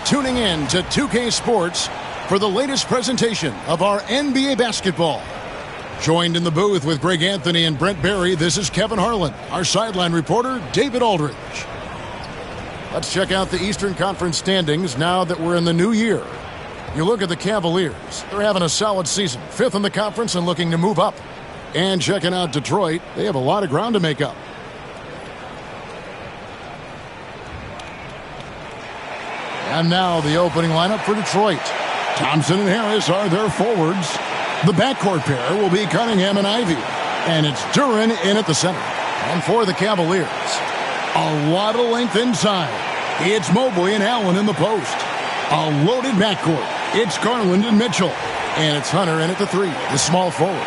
tuning in to 2K Sports for the latest presentation of our NBA basketball. Joined in the booth with Greg Anthony and Brent Barry, this is Kevin Harlan. Our sideline reporter, David Aldridge. Let's check out the Eastern Conference standings now that we're in the new year. You look at the Cavaliers. They're having a solid season. 5th in the conference and looking to move up. And checking out Detroit, they have a lot of ground to make up. And now the opening lineup for Detroit. Thompson and Harris are their forwards. The backcourt pair will be Cunningham and Ivy. And it's Duren in at the center. And for the Cavaliers, a lot of length inside. It's Mobley and Allen in the post. A loaded backcourt. It's Garland and Mitchell. And it's Hunter in at the 3, the small forward.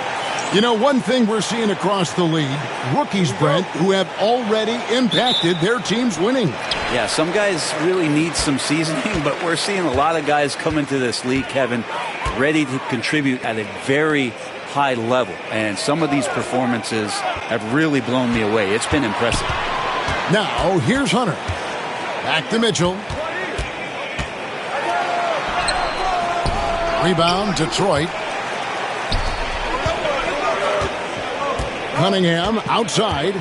You know, one thing we're seeing across the league, rookies, Brent, who have already impacted their team's winning. Yeah, some guys really need some seasoning, but we're seeing a lot of guys come into this league, Kevin, ready to contribute at a very high level. And some of these performances have really blown me away. It's been impressive. Now, here's Hunter. Back to Mitchell. Rebound, Detroit. Cunningham outside.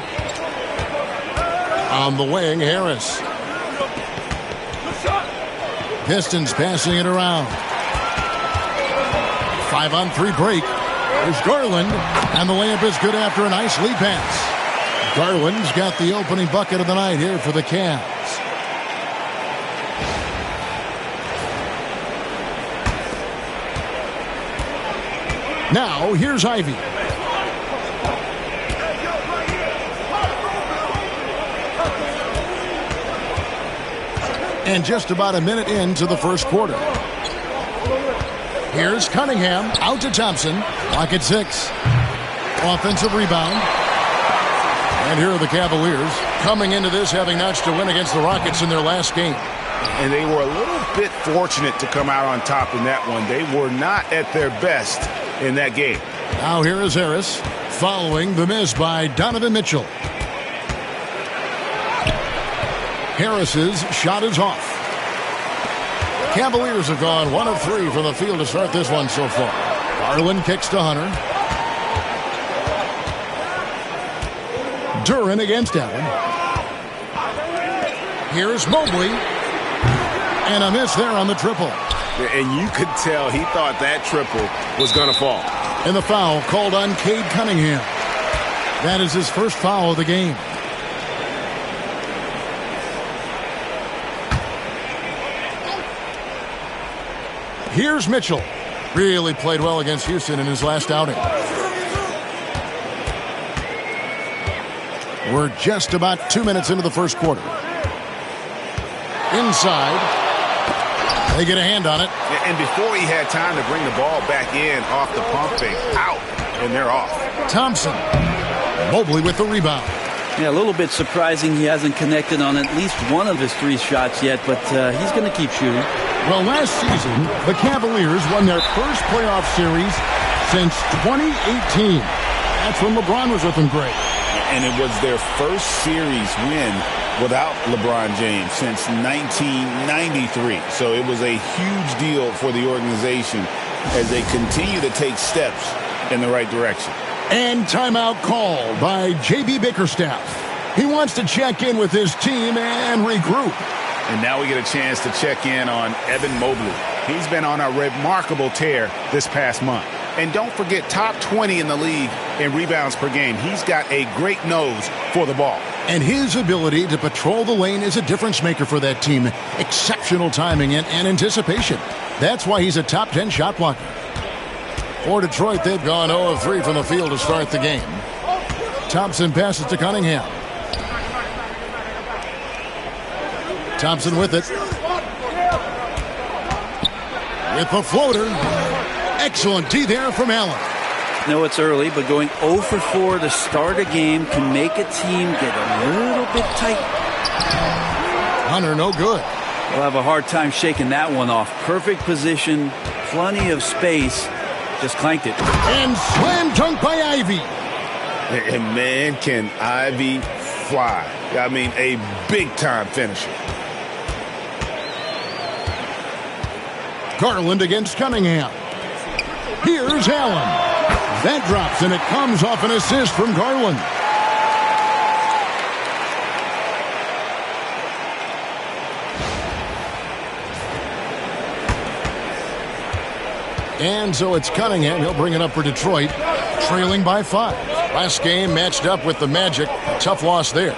On the wing, Harris. Pistons passing it around. 5-on-3 break. There's Garland. And the layup is good after a nice lead pass. Garland's got the opening bucket of the night here for the Cavs. Now, here's Ivy. And just about a minute into the first quarter. Here's Cunningham out to Thompson. Clock at 6. Offensive rebound. And here are the Cavaliers coming into this having notched a win against the Rockets in their last game. And they were a little bit fortunate to come out on top in that one. They were not at their best in that game. Now here is Harris following the miss by Donovan Mitchell. Harris's shot is off. Cavaliers have gone 1 of 3 from the field to start this one so far. Garland kicks to Hunter. Duren against Allen. Here's Mobley. And a miss there on the triple. And you could tell he thought that triple was going to fall. And the foul called on Cade Cunningham. That is his first foul of the game. Here's Mitchell. Really played well against Houston in his last outing. We're just about 2 minutes into the first quarter. Inside. They get a hand on it. And before he had time to bring the ball back in off the pump fake, out, and they're off. Thompson. Mobley with the rebound. Yeah, a little bit surprising he hasn't connected on at least one of his 3 shots yet, but he's going to keep shooting. Well, last season, the Cavaliers won their first playoff series since 2018. That's when LeBron was with them great. And it was their first series win without LeBron James since 1993. So it was a huge deal for the organization as they continue to take steps in the right direction. And timeout called by J.B. Bickerstaff. He wants to check in with his team and regroup. And now we get a chance to check in on Evan Mobley. He's been on a remarkable tear this past month. And don't forget, top 20 in the league in rebounds per game. He's got a great nose for the ball. And his ability to patrol the lane is a difference maker for that team. Exceptional timing and anticipation. That's why he's a top 10 shot blocker. For Detroit, they've gone 0 of 3 from the field to start the game. Thompson passes to Cunningham. Thompson with it. With the floater. Excellent D there from Allen. I know it's early, but going 0 for 4 to start a game can make a team get a little bit tight. Hunter, no good. We'll have a hard time shaking that one off. Perfect position, plenty of space. Just clanked it. And slam dunk by Ivy. And man, can Ivy fly. I mean, a big-time finisher. Garland against Cunningham. Here's Allen. That drops, and it comes off an assist from Garland. And so it's Cunningham. He'll bring it up for Detroit, trailing by 5. Last game matched up with the Magic. Tough loss there.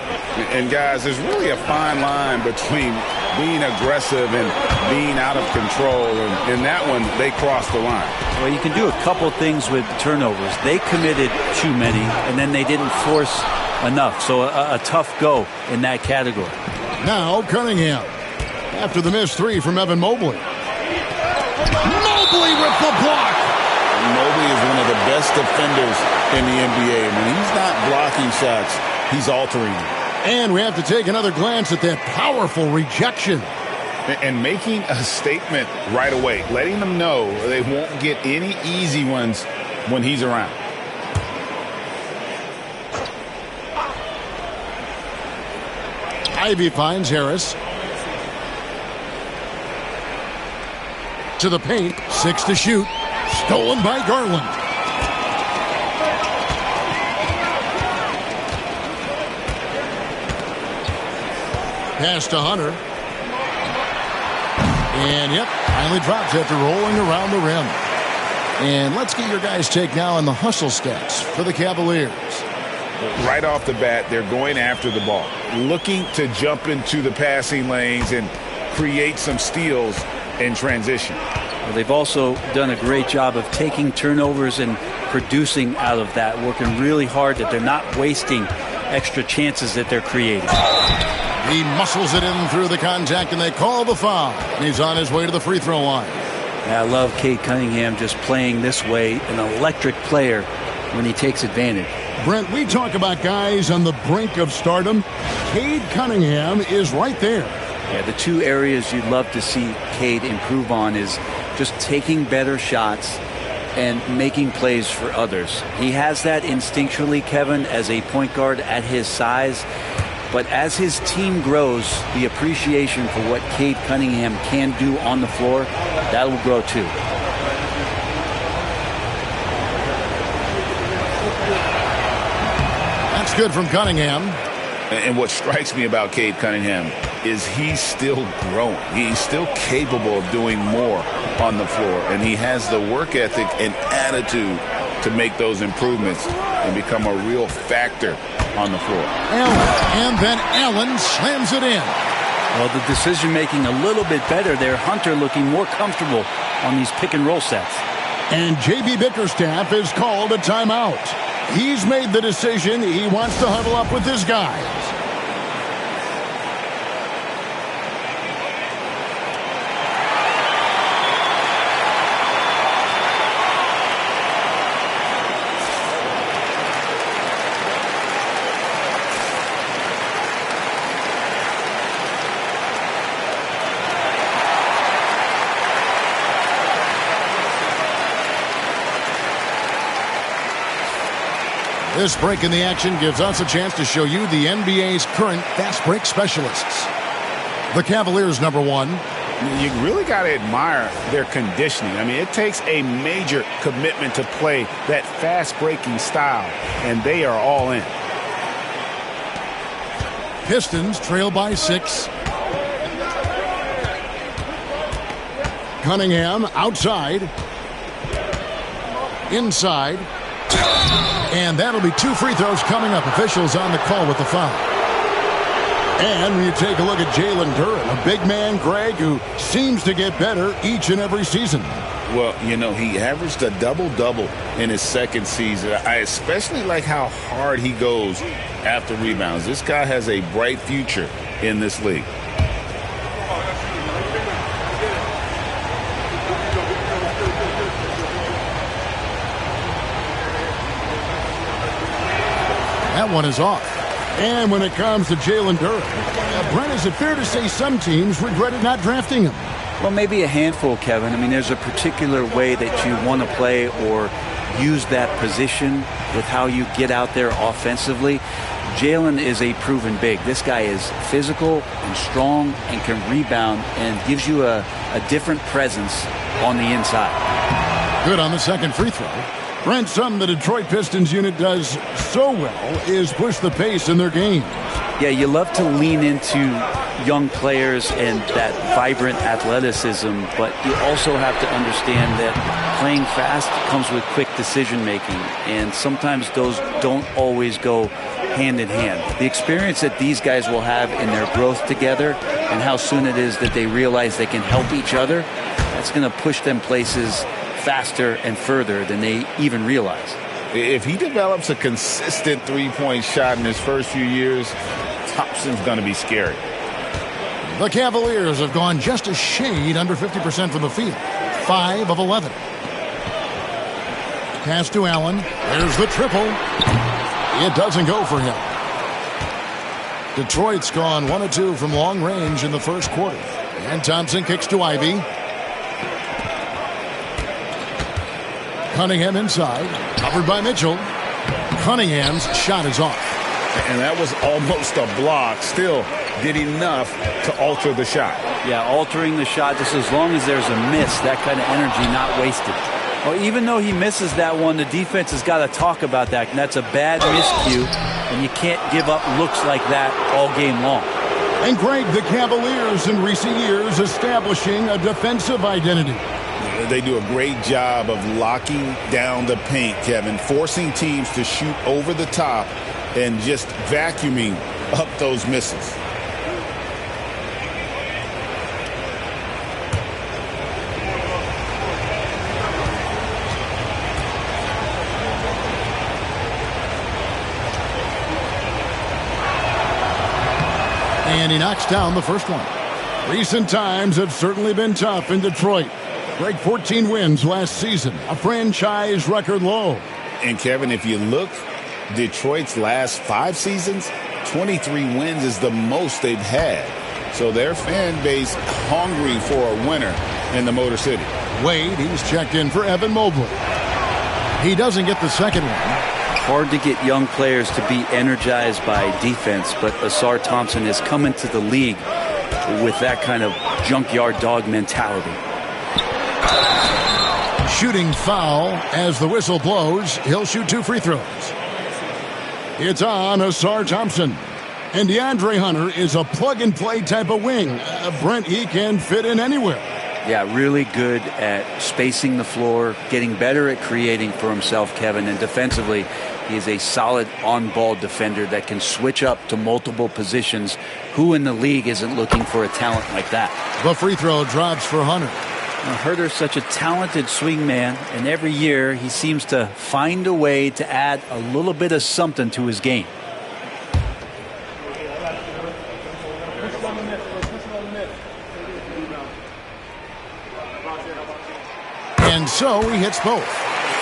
And, guys, there's really a fine line between being aggressive and being out of control. And in that one, they crossed the line. Well, you can do a couple things with turnovers. They committed too many, and then they didn't force enough. So a tough go in that category. Now Cunningham. After the missed 3 from Evan Mobley. Mobley with the block. Mobley is one of the best defenders in the NBA. When he's not blocking shots, he's altering them. And we have to take another glance at that powerful rejection. And making a statement right away, letting them know they won't get any easy ones when he's around. Ivy finds Harris. To the paint, 6 to shoot. Stolen by Garland. Pass to Hunter. And, yep, finally drops after rolling around the rim. And let's get your guys' take now on the hustle stats for the Cavaliers. Right off the bat, they're going after the ball, looking to jump into the passing lanes and create some steals in transition. Well, they've also done a great job of taking turnovers and producing out of that, working really hard that they're not wasting extra chances that they're creating. He muscles it in through the contact, and they call the foul. And he's on his way to the free throw line. Yeah, I love Cade Cunningham just playing this way, an electric player when he takes advantage. Brent, we talk about guys on the brink of stardom. Cade Cunningham is right there. Yeah, the two areas you'd love to see Cade improve on is just taking better shots and making plays for others. He has that instinctually, Kevin, as a point guard at his size. But as his team grows, the appreciation for what Cade Cunningham can do on the floor, that will grow too. That's good from Cunningham. And what strikes me about Cade Cunningham is he's still growing. He's still capable of doing more on the floor. And he has the work ethic and attitude to make those improvements and become a real factor on the floor. And then Allen slams it in. Well, the decision-making a little bit better there. Hunter looking more comfortable on these pick-and-roll sets. And J.B. Bickerstaff is called a timeout. He's made the decision. He wants to huddle up with his guys. This break in the action gives us a chance to show you the NBA's current fast break specialists. The Cavaliers, number 1. You really got to admire their conditioning. I mean, it takes a major commitment to play that fast-breaking style, and they are all in. Pistons trail by 6. Cunningham outside. Inside. And that'll be 2 free throws coming up. Officials on the call with the foul. And when you take a look at Jalen Duren, a big man, Greg, who seems to get better each and every season. Well, you know, he averaged a double-double in his second season. I especially like how hard he goes after rebounds. This guy has a bright future in this league. That one is off. And when it comes to Jalen Duren, Brent, is it fair to say some teams regretted not drafting him? Well, maybe a handful, Kevin. I mean, there's a particular way that you want to play or use that position with how you get out there offensively. Jalen is a proven big. This guy is physical and strong and can rebound and gives you a different presence on the inside. Good on the second free throw. Brent, something the Detroit Pistons unit does so well is push the pace in their games. Yeah, you love to lean into young players and that vibrant athleticism, but you also have to understand that playing fast comes with quick decision making, and sometimes those don't always go hand in hand. The experience that these guys will have in their growth together and how soon it is that they realize they can help each other, that's going to push them places faster and further than they even realize. If he develops a consistent three-point shot in his first few years, Thompson's going to be scary. The Cavaliers have gone just a shade under 50% from the field. 5 of 11. Pass to Allen. There's the triple. It doesn't go for him. Detroit's gone 1 of 2 from long range in the first quarter. And Thompson kicks to Ivy. Cunningham inside. Covered by Mitchell. Cunningham's shot is off. And that was almost a block. Still did enough to alter the shot. Yeah, altering the shot, just as long as there's a miss, that kind of energy not wasted. Well, even though he misses that one, the defense has got to talk about that. And that's a bad miscue, and you can't give up looks like that all game long. And Greg, the Cavaliers in recent years establishing a defensive identity. They do a great job of locking down the paint, Kevin, forcing teams to shoot over the top and just vacuuming up those misses. And he knocks down the first one. Recent times have certainly been tough in Detroit. Greg, 14 wins last season, a franchise record low. And Kevin, if you look, Detroit's last 5 seasons, 23 wins is the most they've had. So their fan base hungry for a winner in the Motor City. Wade, he's checked in for Evan Mobley. He doesn't get the second one. Hard to get young players to be energized by defense, but Asar Thompson has come into the league with that kind of junkyard dog mentality. Shooting foul as the whistle blows. He'll shoot 2 free throws. It's on Asar Thompson. And DeAndre Hunter is a plug-and-play type of wing. Brent, he can fit in anywhere. Yeah, really good at spacing the floor, getting better at creating for himself, Kevin. And defensively, he is a solid on-ball defender that can switch up to multiple positions. Who in the league isn't looking for a talent like that? The free throw drops for Hunter. Hunter's such a talented swing man, and every year he seems to find a way to add a little bit of something to his game. And so he hits both.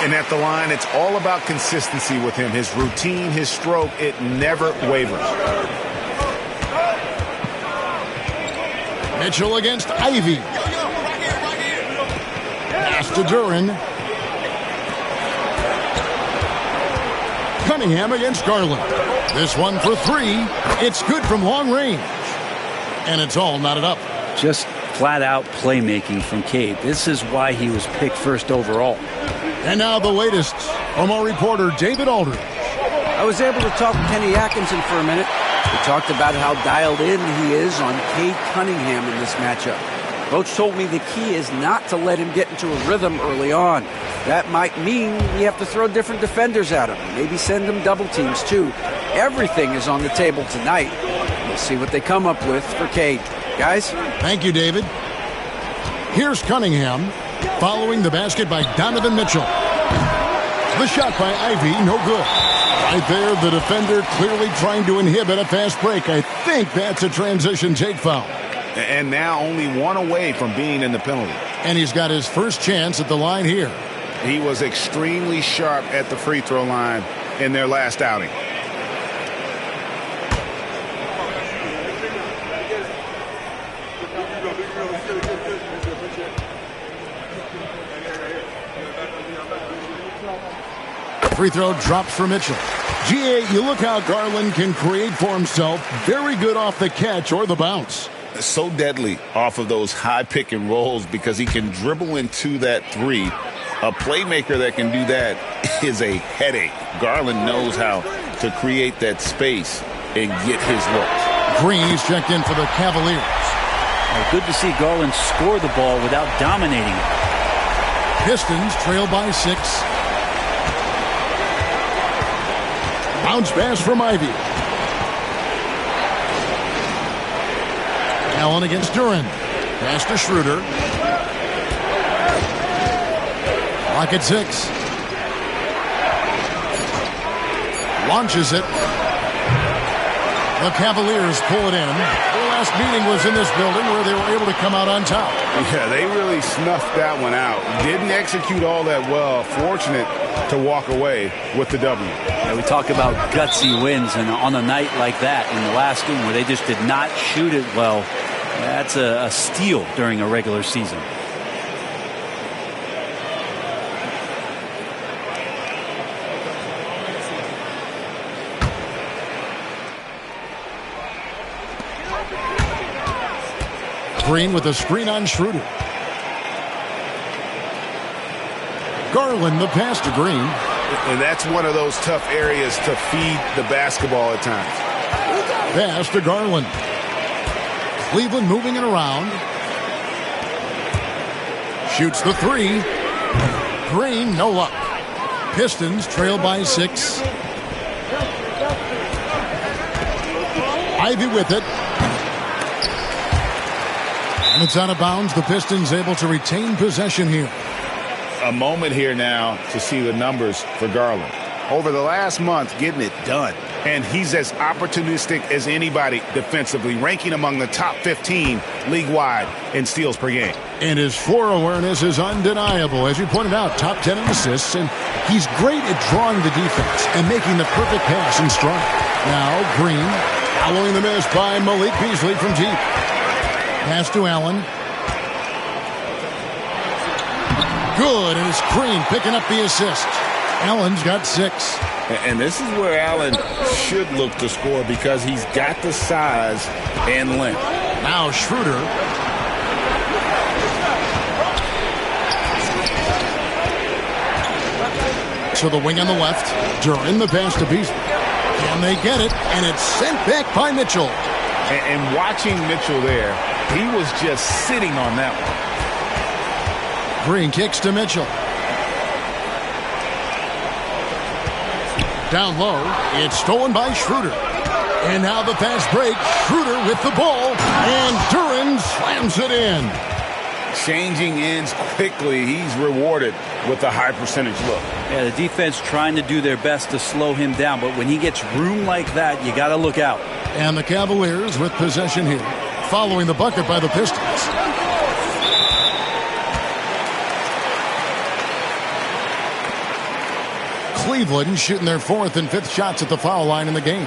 And at the line, it's all about consistency with him. His routine, his stroke, it never wavers. Mitchell against Ivy. Pass to Duran. Cunningham against Garland. This one for 3. It's good from long range. And it's all knotted up. Just flat-out playmaking from Cade. This is why he was picked first overall. And now the latest from our reporter, David Aldridge. I was able to talk to Kenny Atkinson for a minute. We talked about how dialed in he is on Cade Cunningham in this matchup. Coach told me the key is not to let him get into a rhythm early on. That might mean we have to throw different defenders at him. Maybe send him double teams, too. Everything is on the table tonight. We'll see what they come up with for Cade. Guys? Thank you, David. Here's Cunningham following the basket by Donovan Mitchell. The shot by Ivy, no good. Right there, the defender clearly trying to inhibit a fast break. I think that's a transition take foul. And now only 1 away from being in the penalty. And he's got his first chance at the line here. He was extremely sharp at the free throw line in their last outing. Free throw drops for Mitchell. GA, you look how Garland can create for himself. Very good off the catch or the bounce. So deadly off of those high pick and rolls because he can dribble into that three. A playmaker that can do that is a headache. Garland knows how to create that space and get his looks. Green is checked in for the Cavaliers. Good to see Garland score the ball without dominating it. Pistons trail by 6. Bounce pass from Ivy. Allen against Duran. Pass to Schroeder. Clock at 6. Launches it. The Cavaliers pull it in. Their last meeting was in this building where they were able to come out on top. Yeah, they really snuffed that one out. Didn't execute all that well. Fortunate to walk away with the W. Yeah, we talk about gutsy wins, and on a night like that in the last game where they just did not shoot it well, that's a steal during a regular season. Green with a screen on Schroeder. Garland the pass to Green. And that's one of those tough areas to feed the basketball at times. Pass to Garland. Cleveland moving it around. Shoots the 3. Green, no luck. Pistons trail by 6. Ivy with it. And it's out of bounds. The Pistons able to retain possession here. A moment here now to see the numbers for Garland. Over the last month, getting it done. And he's as opportunistic as anybody defensively, ranking among the top 15 league-wide in steals per game. And his floor awareness is undeniable. As you pointed out, top 10 in assists, and he's great at drawing the defense and making the perfect pass in stride. Now, Green, following the miss by Malik Beasley from deep. Pass to Allen. Good, and it's Green picking up the assist. Allen's got 6. And this is where Allen should look to score because he's got the size and length. Now Schroeder. To the wing on the left. Duran the pass to Beasley. Can they get it? And it's sent back by Mitchell. And watching Mitchell there, he was just sitting on that one. Green kicks to Mitchell. Down low. It's stolen by Schroeder. And now the fast break. Schroeder with the ball. And Duran slams it in. Changing ends quickly. He's rewarded with a high percentage look. Yeah, the defense trying to do their best to slow him down. But when he gets room like that, you got to look out. And the Cavaliers with possession here, following the bucket by the Pistons. Cleveland shooting their 4th and 5th shots at the foul line in the game.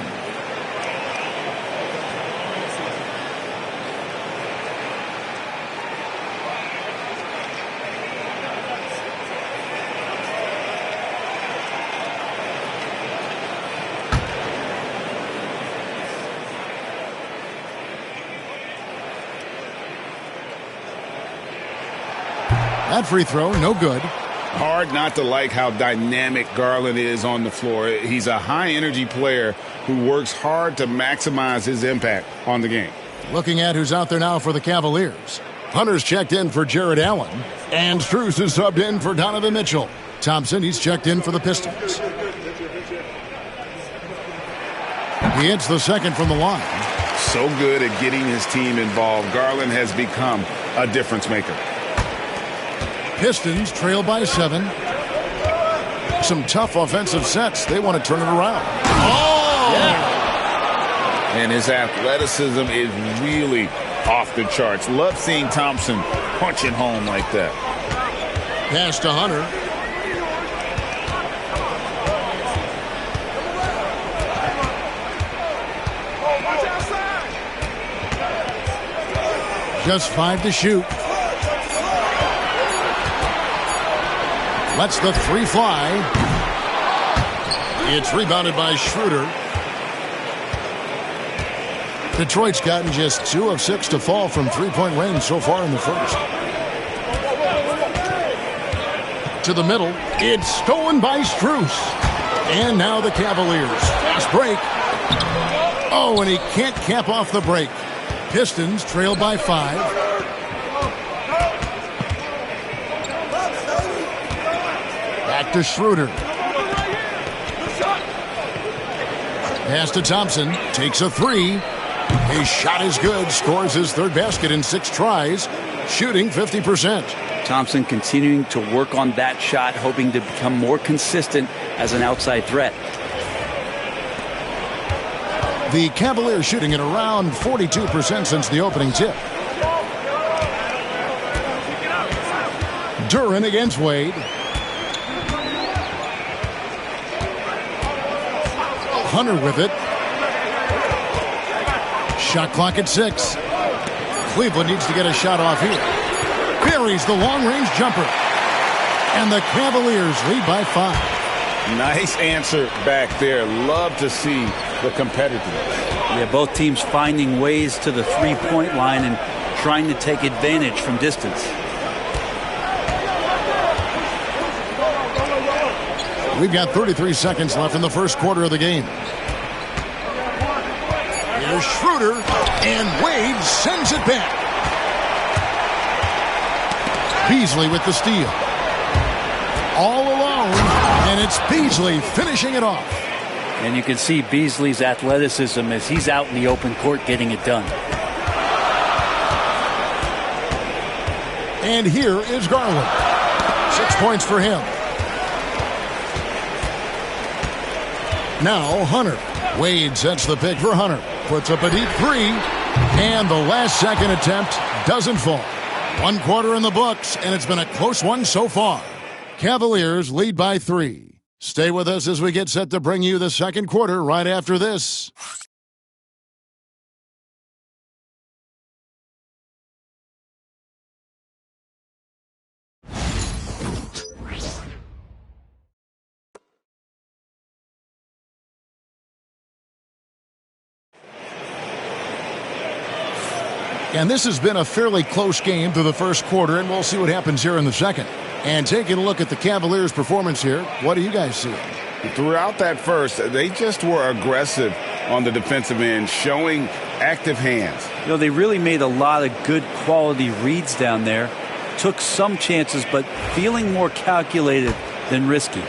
That free throw, no good. Hard not to like how dynamic Garland is on the floor. He's a high-energy player who works hard to maximize his impact on the game. Looking at who's out there now for the Cavaliers. Hunter's checked in for Jared Allen. And Strus is subbed in for Donovan Mitchell. Thompson, he's checked in for the Pistons. He hits the second from the line. So good at getting his team involved. Garland has become a difference maker. Pistons trail by 7. Some tough offensive sets. They want to turn it around. Oh! Yeah. And his athleticism is really off the charts. Love seeing Thompson punching home like that. Pass to Hunter. Just 5 to shoot. Lets the 3 fly. It's rebounded by Schroeder. Detroit's gotten just 2 of 6 to fall from three-point range so far in the first. To the middle. It's stolen by Strus. And now the Cavaliers. Fast break. Oh, and he can't cap off the break. Pistons trail by 5. Back to Schroeder. Pass to Thompson. Takes a 3. His shot is good. Scores his 3rd basket in 6 tries. Shooting 50%. Thompson continuing to work on that shot, hoping to become more consistent as an outside threat. The Cavaliers shooting at around 42% since the opening tip. Duren against Wade. Hunter with it. Shot clock at 6. Cleveland needs to get a shot off here. Buries the long-range jumper. And the Cavaliers lead by 5. Nice answer back there. Love to see the competitiveness. Yeah, both teams finding ways to the three-point line and trying to take advantage from distance. We've got 33 seconds left in the first quarter of the game. Here's Schroeder, and Wade sends it back. Beasley with the steal. All alone, and it's Beasley finishing it off. And you can see Beasley's athleticism as he's out in the open court getting it done. And here is Garland. 6 points for him. Now Hunter. Wade sets the pick for Hunter. Puts up a deep 3. And the last second attempt doesn't fall. 1 quarter in the books, and it's been a close one so far. Cavaliers lead by 3. Stay with us as we get set to bring you the second quarter right after this. And this has been a fairly close game through the first quarter, and we'll see what happens here in the second. And taking a look at the Cavaliers' performance here, what do you guys see? Throughout that first, they just were aggressive on the defensive end, showing active hands. You know, they really made a lot of good quality reads down there. Took some chances, but feeling more calculated than risky.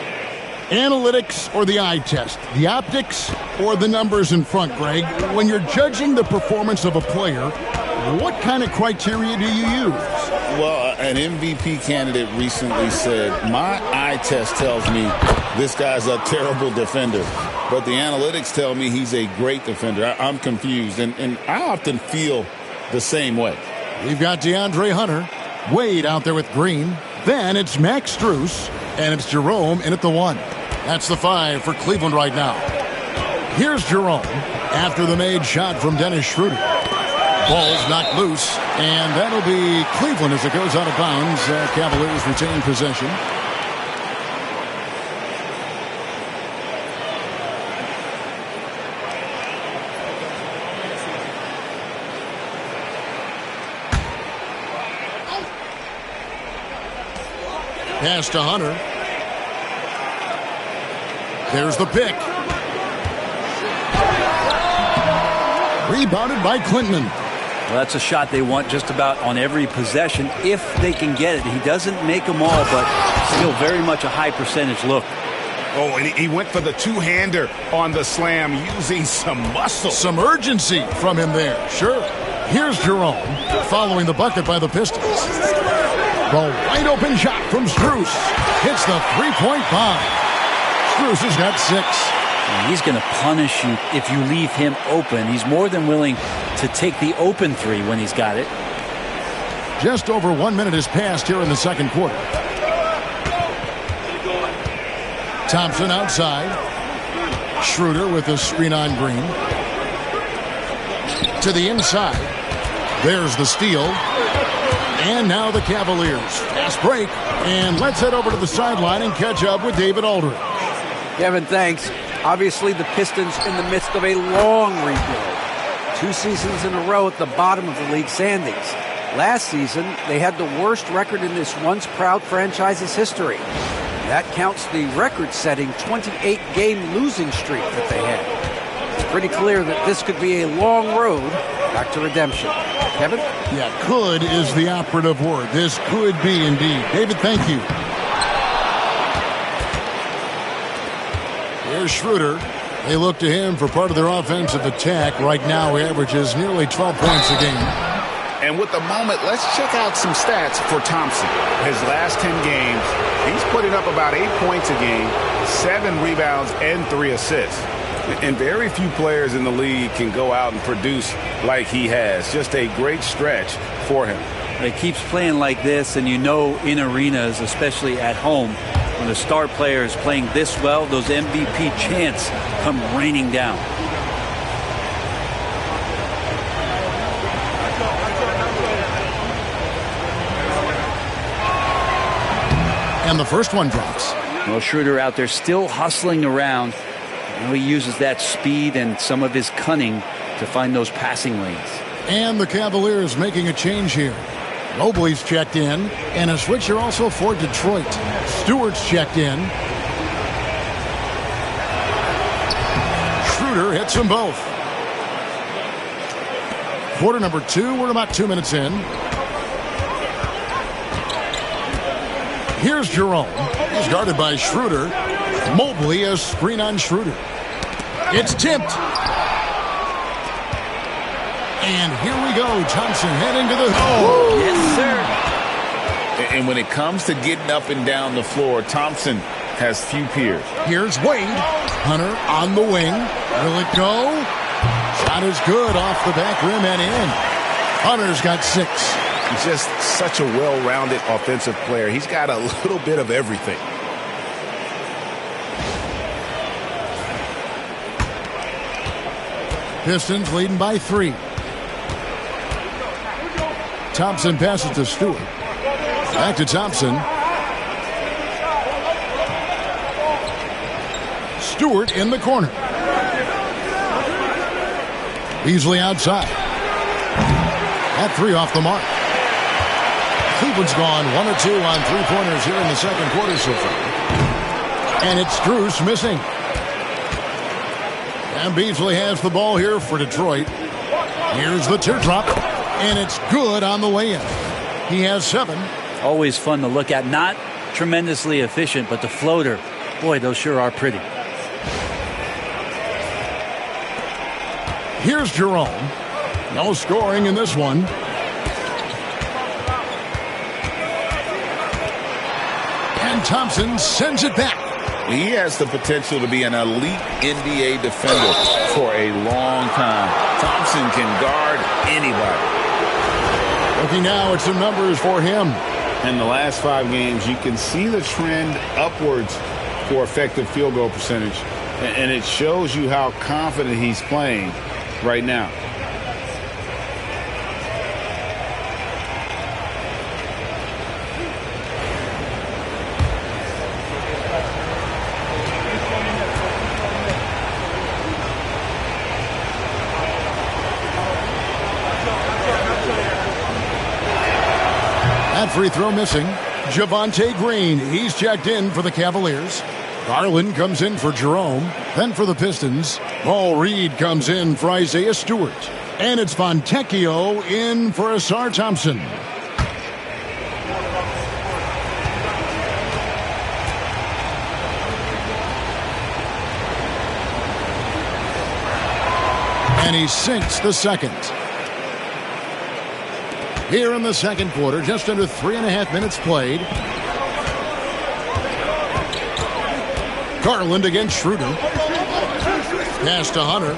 Analytics or the eye test? The optics or the numbers in front, Greg? When you're judging the performance of a player, what kind of criteria do you use? Well, an MVP candidate recently said, my eye test tells me this guy's a terrible defender, but the analytics tell me he's a great defender. I'm confused, and I often feel the same way. We've got DeAndre Hunter, Wade out there with Green. Then it's Max Strus, and it's Jerome in at the 1. That's the 5 for Cleveland right now. Here's Jerome after the made shot from Dennis Schroeder. Ball's knocked loose, and that'll be Cleveland as it goes out of bounds. Cavaliers retain possession. Pass to Hunter. There's the pick. Rebounded by Clinton. Well, that's a shot they want just about on every possession if they can get it. He doesn't make them all, but still very much a high percentage look. Oh, and he went for the two-hander on the slam using some muscle. Some urgency from him there. Sure. Here's Jerome following the bucket by the Pistons. The wide open shot from Strus. Hits the three-point bomb. Strus has got 6. He's going to punish you if you leave him open. He's more than willing to take the open 3 when he's got it. Just over 1 minute has passed here in the second quarter. Thompson outside. Schroeder with the screen on Green. To the inside. There's the steal. And now the Cavaliers. Fast break. And let's head over to the sideline and catch up with David Aldridge. Kevin, thanks. Obviously, the Pistons in the midst of a long rebuild. 2 seasons in a row at the bottom of the league standings. Last season, they had the worst record in this once-proud franchise's history. That counts the record-setting 28-game losing streak that they had. It's pretty clear that this could be a long road back to redemption. Kevin? Yeah, could is the operative word. This could be indeed. David, thank you. Here's Schroeder. They look to him for part of their offensive attack. Right now, he averages nearly 12 points a game. And with the moment, let's check out some stats for Thompson. His last 10 games, he's putting up about 8 points a game, 7 rebounds, and 3 assists. And very few players in the league can go out and produce like he has. Just a great stretch for him. He keeps playing like this, and you know in arenas, especially at home, when the star player is playing this well, those MVP chants come raining down. And the first one drops. Well, Schroeder out there still hustling around. You know, he uses that speed and some of his cunning to find those passing lanes. And the Cavaliers making a change here. Mobley's checked in, and a switcher also for Detroit. Stewart's checked in. Schroeder hits them both. Quarter number 2, we're about 2 minutes in. Here's Jerome. He's guarded by Schroeder. Mobley a screen on Schroeder. It's tipped. And here we go. Thompson heading to the... Oh, yes, sir. And when it comes to getting up and down the floor, Thompson has few peers. Here's Wade. Hunter on the wing. Will it go? Shot is good off the back rim and in. Hunter's got 6. He's just such a well-rounded offensive player. He's got a little bit of everything. Pistons leading by 3. Thompson passes to Stewart. Back to Thompson. Stewart in the corner. Beasley outside. That 3 off the mark. Cleveland's gone 1 or 2 on 3-pointers here in the second quarter so far. And it's Strus missing. And Beasley has the ball here for Detroit. Here's the teardrop. And it's good on the way in. He has 7. Always fun to look at. Not tremendously efficient, but the floater, boy, those sure are pretty. Here's Jerome. No scoring in this one. And Thompson sends it back. He has the potential to be an elite NBA defender for a long time. Thompson can guard anybody. Looking now at some numbers for him. In the last 5 games, you can see the trend upwards for effective field goal percentage. And it shows you how confident he's playing right now. That free throw missing. Javonte Green, he's checked in for the Cavaliers. Garland comes in for Jerome. Then for the Pistons, Paul Reed comes in for Isaiah Stewart. And it's Fontecchio in for Asar Thompson. And he sinks the second. Here in the second quarter, just under 3.5 minutes played. Garland against Schroeder. Pass to Hunter.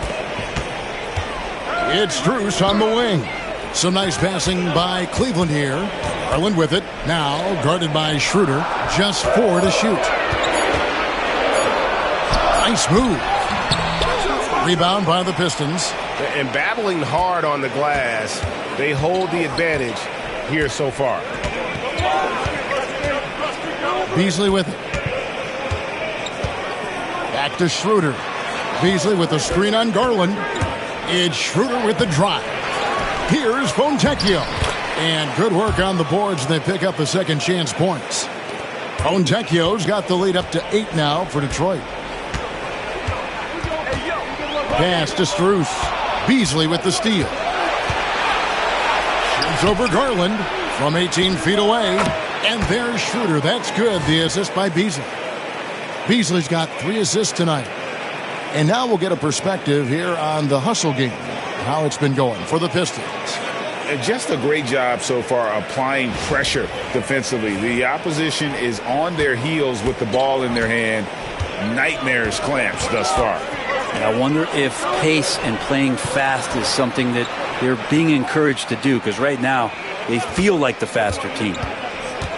It's Strus on the wing. Some nice passing by Cleveland here. Garland with it. Now guarded by Schroeder. Just 4 to shoot. Nice move. Rebound by the Pistons. And battling hard on the glass, they hold the advantage here so far. Beasley with it. Back to Schroeder. Beasley with the screen on Garland. It's Schroeder with the drive. Here's Fontecchio. And good work on the boards, and they pick up the second chance points. Fontecchio's got the lead up to 8 now for Detroit. Pass to Strus. Beasley with the steal. Shoots over Garland from 18 feet away. And there's Schroeder. That's good. The assist by Beasley. Beasley's got 3 assists tonight. And now we'll get a perspective here on the hustle game, how it's been going for the Pistons. And just a great job so far applying pressure defensively. The opposition is on their heels with the ball in their hand. Nightmares clamps thus far. And I wonder if pace and playing fast is something that they're being encouraged to do, because right now they feel like the faster team.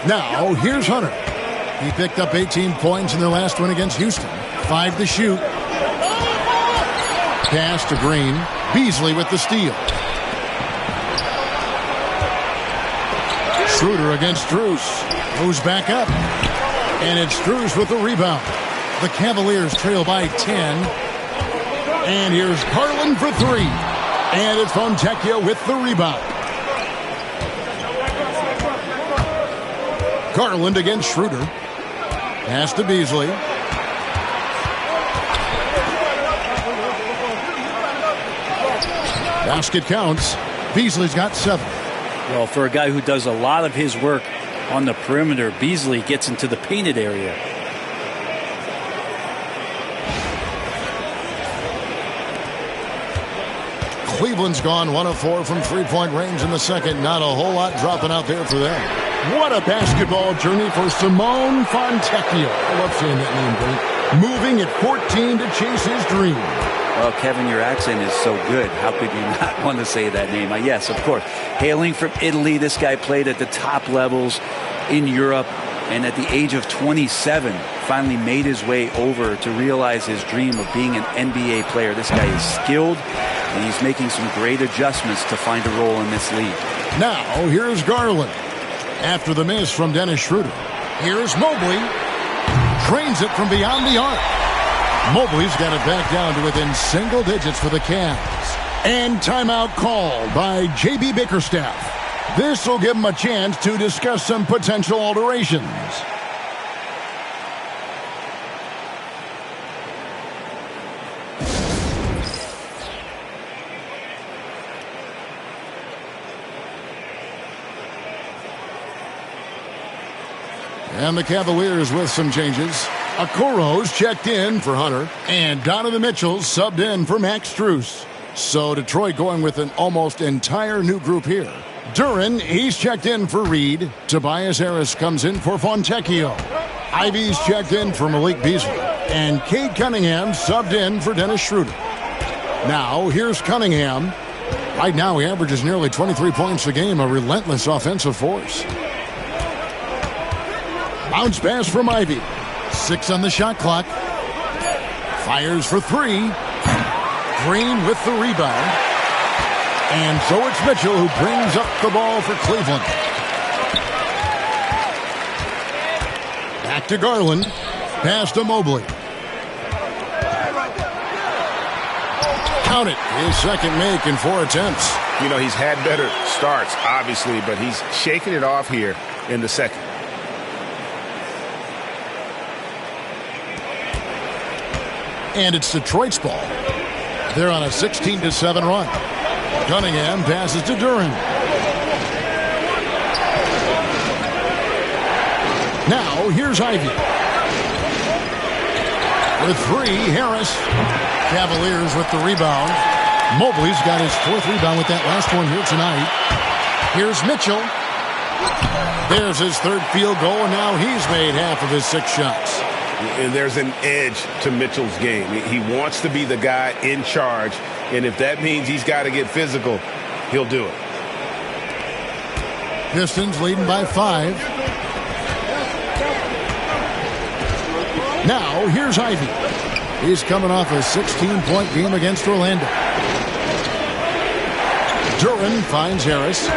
Now, here's Hunter. He picked up 18 points in their last win against Houston. 5 to shoot. Pass to Green. Beasley with the steal. Schroeder against Strus. Moves back up. And it's Strus with the rebound. The Cavaliers trail by 10. And here's Garland for 3. And it's Fontecchio with the rebound. Garland against Schroeder. Pass to Beasley. Basket counts. Beasley's got 7. Well, for a guy who does a lot of his work on the perimeter, Beasley gets into the painted area. Cleveland's gone 1 of 4 from three-point range in the second. Not a whole lot dropping out there for them. What a basketball journey for Simone Fontecchio. I love saying that name, Brent. Moving at 14 to chase his dream. Well, Kevin, your accent is so good. How could you not want to say that name? Yes, of course. Hailing from Italy, this guy played at the top levels in Europe, and at the age of 27, finally made his way over to realize his dream of being an NBA player. This guy is skilled, and he's making some great adjustments to find a role in this league. Now, here's Garland. After the miss from Dennis Schroeder. Here's Mobley. Drains it from beyond the arc. Mobley's got it back down to within single digits for the Cavs. And timeout called by J.B. Bickerstaff. This will give him a chance to discuss some potential alterations. And the Cavaliers with some changes. Okoro's checked in for Hunter. And Donovan Mitchell subbed in for Max Strus. So Detroit going with an almost entire new group here. Duren, he's checked in for Reed. Tobias Harris comes in for Fontecchio. Ivy's checked in for Malik Beasley. And Cade Cunningham subbed in for Dennis Schroeder. Now, here's Cunningham. Right now, he averages nearly 23 points a game, a relentless offensive force. Bounce pass from Ivy. 6 on the shot clock. Fires for 3. Green with the rebound. And so it's Mitchell who brings up the ball for Cleveland. Back to Garland. Pass to Mobley. Count it. His second make in 4 attempts. You know, he's had better starts, obviously, but he's shaking it off here in the second. And it's Detroit's ball. They're on a 16-7 run. Cunningham passes to Duren. Now, here's Ivy. With 3, Harris. Cavaliers with the rebound. Mobley's got his 4th rebound with that last one here tonight. Here's Mitchell. There's his 3rd field goal, and now he's made half of his 6 shots. And there's an edge to Mitchell's game. He wants to be the guy in charge, and if that means he's got to get physical, he'll do it. Pistons leading by 5. Now, here's Ivy. He's coming off a 16-point game against Orlando. Duren finds Harris.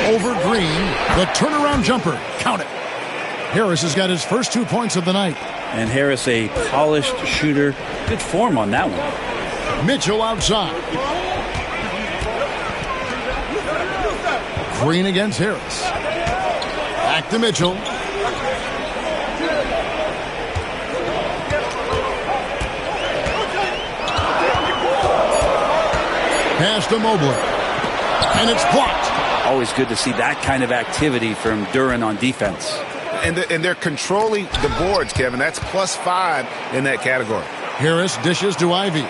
Over Green, the turnaround jumper. Count it. Harris has got his first 2 points of the night. And Harris, a polished shooter. Good form on that one. Mitchell outside. Green against Harris. Back to Mitchell. Pass to Mobley. And it's blocked. Always good to see that kind of activity from Duren on defense. And they're controlling the boards, Kevin. That's +5 in that category. Harris dishes to Ivy.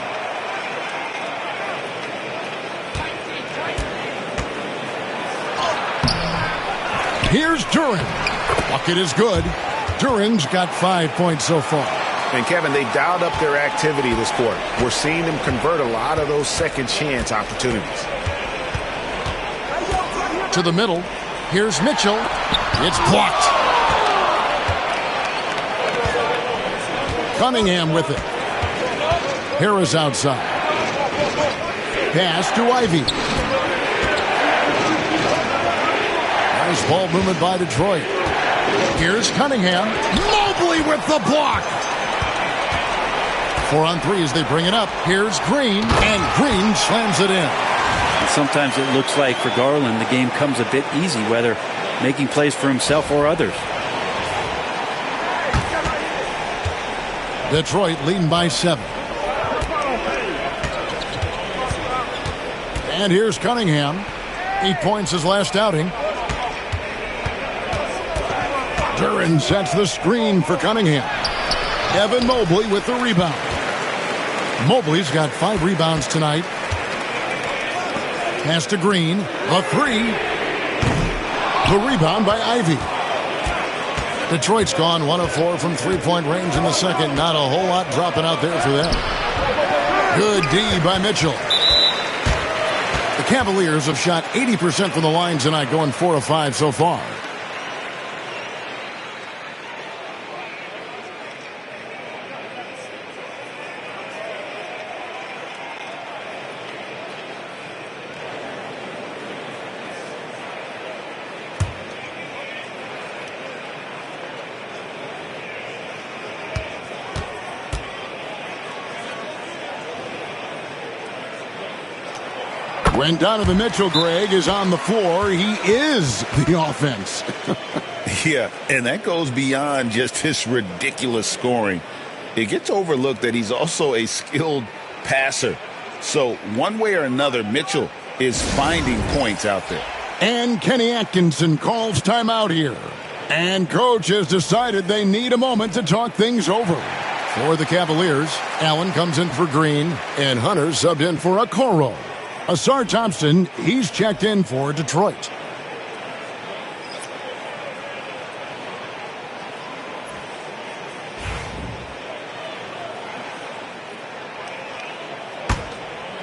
Here's Duren. Bucket is good. Duren's got 5 points so far. And, Kevin, they dialed up their activity this quarter. We're seeing them convert a lot of those second chance opportunities. To the middle. Here's Mitchell. It's blocked. Cunningham with it. Harris outside. Pass to Ivy. Nice ball movement by Detroit. Here's Cunningham. Mobley with the block. 4 on 3 as they bring it up. Here's Green, and Green slams it in. And sometimes it looks like for Garland the game comes a bit easy, whether making plays for himself or others. Detroit leading by 7. And here's Cunningham. 8 points his last outing. Duren sets the screen for Cunningham. Evan Mobley with the rebound. Mobley's got 5 rebounds tonight. Pass to Green. The 3. The rebound by Ivy. Detroit's gone 1 of 4 from 3-point range in the second. Not a whole lot dropping out there for them. Good D by Mitchell. The Cavaliers have shot 80% from the line tonight, going 4 of 5 so far. When Donovan Mitchell, Greg, is on the floor, he is the offense. Yeah, and that goes beyond just his ridiculous scoring. It gets overlooked that he's also a skilled passer. So one way or another, Mitchell is finding points out there. And Kenny Atkinson calls timeout here. And coach has decided they need a moment to talk things over. For the Cavaliers, Allen comes in for Green, and Hunter subbed in for Okoro. Asar Thompson, he's checked in for Detroit.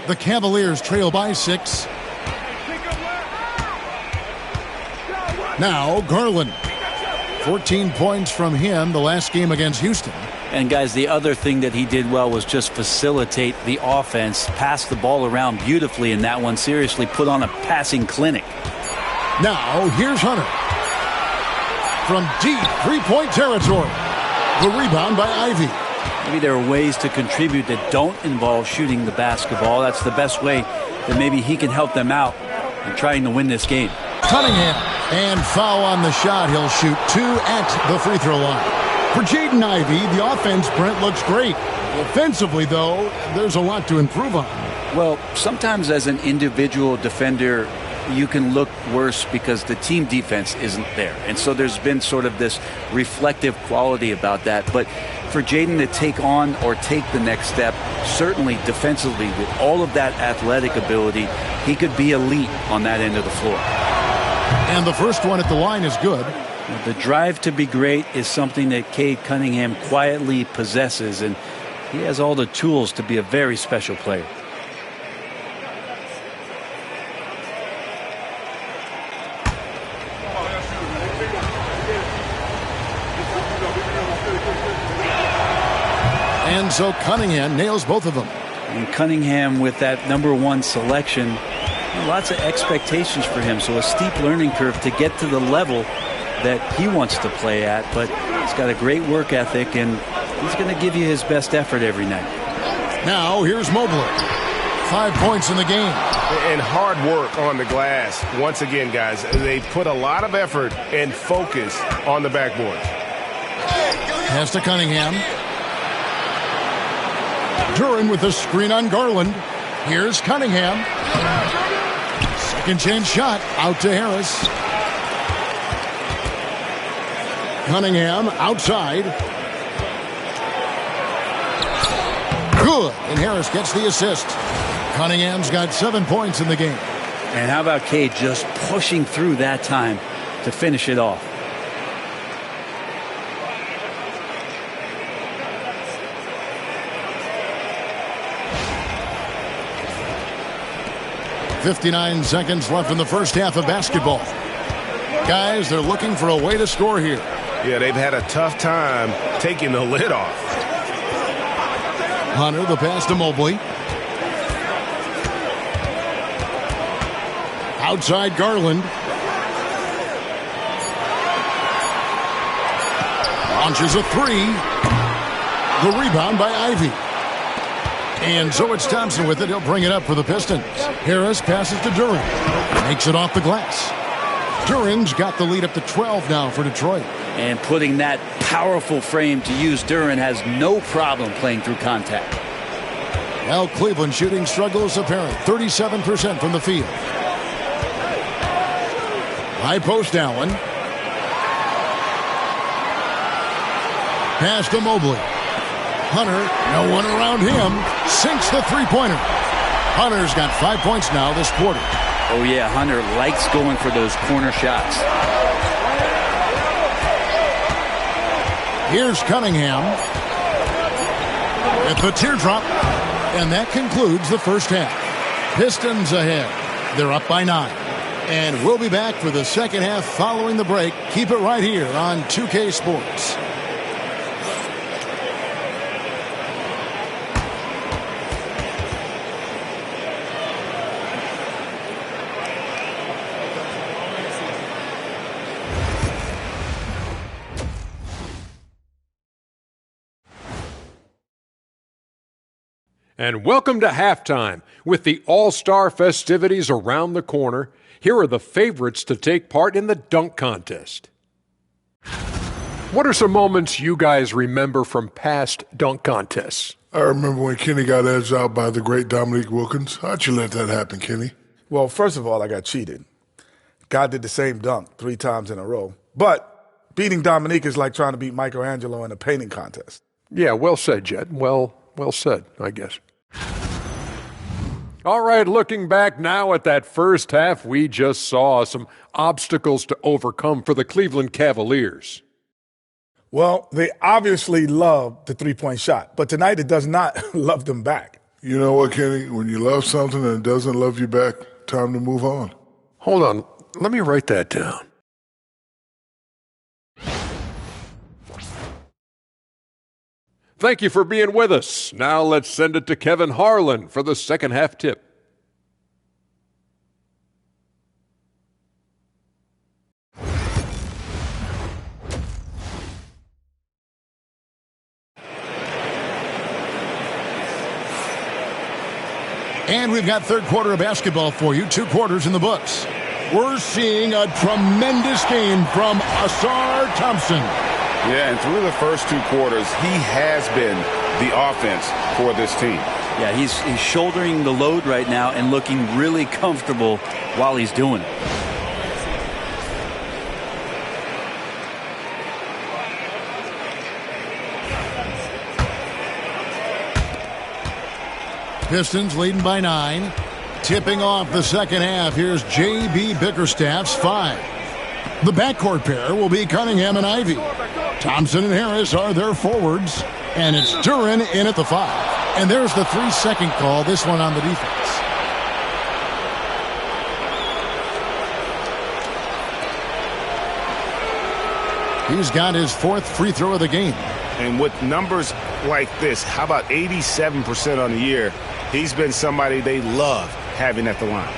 The Cavaliers trail by 6. Now Garland. 14 points from him the last game against Houston. And guys, the other thing that he did well was just facilitate the offense, pass the ball around beautifully in that one, seriously put on a passing clinic. Now here's Hunter. From deep 3-point territory. The rebound by Ivy. Maybe there are ways to contribute that don't involve shooting the basketball. That's the best way that maybe he can help them out in trying to win this game. Cunningham. And foul on the shot. He'll shoot 2 at the free throw line. For Jaden Ivey, the offense, Brent, looks great. Offensively, though, there's a lot to improve on. Well, sometimes as an individual defender, you can look worse because the team defense isn't there. And so there's been sort of this reflective quality about that. But for Jaden to take on or take the next step, certainly defensively, with all of that athletic ability, he could be elite on that end of the floor. And the first one at the line is good. The drive to be great is something that Cade Cunningham quietly possesses, and he has all the tools to be a very special player. And so Cunningham nails both of them. And Cunningham with that #1 selection, lots of expectations for him, so a steep learning curve to get to the level that he wants to play at, but he's got a great work ethic, and he's going to give you his best effort every night. Now here's Mobley. 5 points in the game. And hard work on the glass. Once again, guys, they put a lot of effort and focus on the backboard. Pass to Cunningham. Duran with a screen on Garland. Here's Cunningham. Second chance shot out to Harris. Cunningham outside. Good. And Harris gets the assist. Cunningham's got 7 points in the game. And how about Cade just pushing through that time to finish it off? .59 seconds left in the first half of basketball. Guys, they're looking for a way to score here. Yeah, they've had a tough time taking the lid off. Hunter, the pass to Mobley. Outside Garland. Launches a three. The rebound by Ivy. And so it's Thompson with it. He'll bring it up for the Pistons. Harris passes to Duran. Makes it off the glass. Duran's got the lead up to 12 now for Detroit. And putting that powerful frame to use, Duran has no problem playing through contact. Well, Cleveland shooting struggles apparent. 37% from the field. High post Allen. Pass to Mobley. Hunter, no one around him, sinks the three-pointer. Hunter's got 5 points now this quarter. Oh, yeah, Hunter likes going for those corner shots. Here's Cunningham with the teardrop, and that concludes the first half. Pistons ahead. They're up by 9. And we'll be back for the second half following the break. Keep it right here on 2K Sports. And welcome to halftime. With the All-Star festivities around the corner, here are the favorites to take part in the dunk contest. What are some moments you guys remember from past dunk contests? I remember when Kenny got edged out by the great Dominique Wilkins. How'd you let that happen, Kenny? Well, first of all, I got cheated. God did the same dunk 3 times in a row. But beating Dominique is like trying to beat Michelangelo in a painting contest. Yeah, well said, Jet. Well said, I guess. All right, looking back now at that first half, we just saw some obstacles to overcome for the Cleveland Cavaliers. Well, they obviously love the three-point shot, but tonight it does not love them back. You know what, Kenny? When you love something and it doesn't love you back, time to move on. Hold on, let me write that down. Thank you for being with us. Now let's send it to Kevin Harlan for the second half tip. And we've got third quarter of basketball for you. 2 quarters in the books. We're seeing a tremendous game from Asar Thompson. Yeah, and through the first 2 quarters, he has been the offense for this team. Yeah, he's shouldering the load right now and looking really comfortable while he's doing it. Pistons leading by 9. Tipping off the second half, here's J.B. Bickerstaff's 5. The backcourt pair will be Cunningham and Ivy. Thompson and Harris are their forwards. And it's Duran in at the 5. And there's the 3-second call, this one on the defense. He's got his 4th free throw of the game. And with numbers like this, how about 87% on the year? He's been somebody they love having at the line.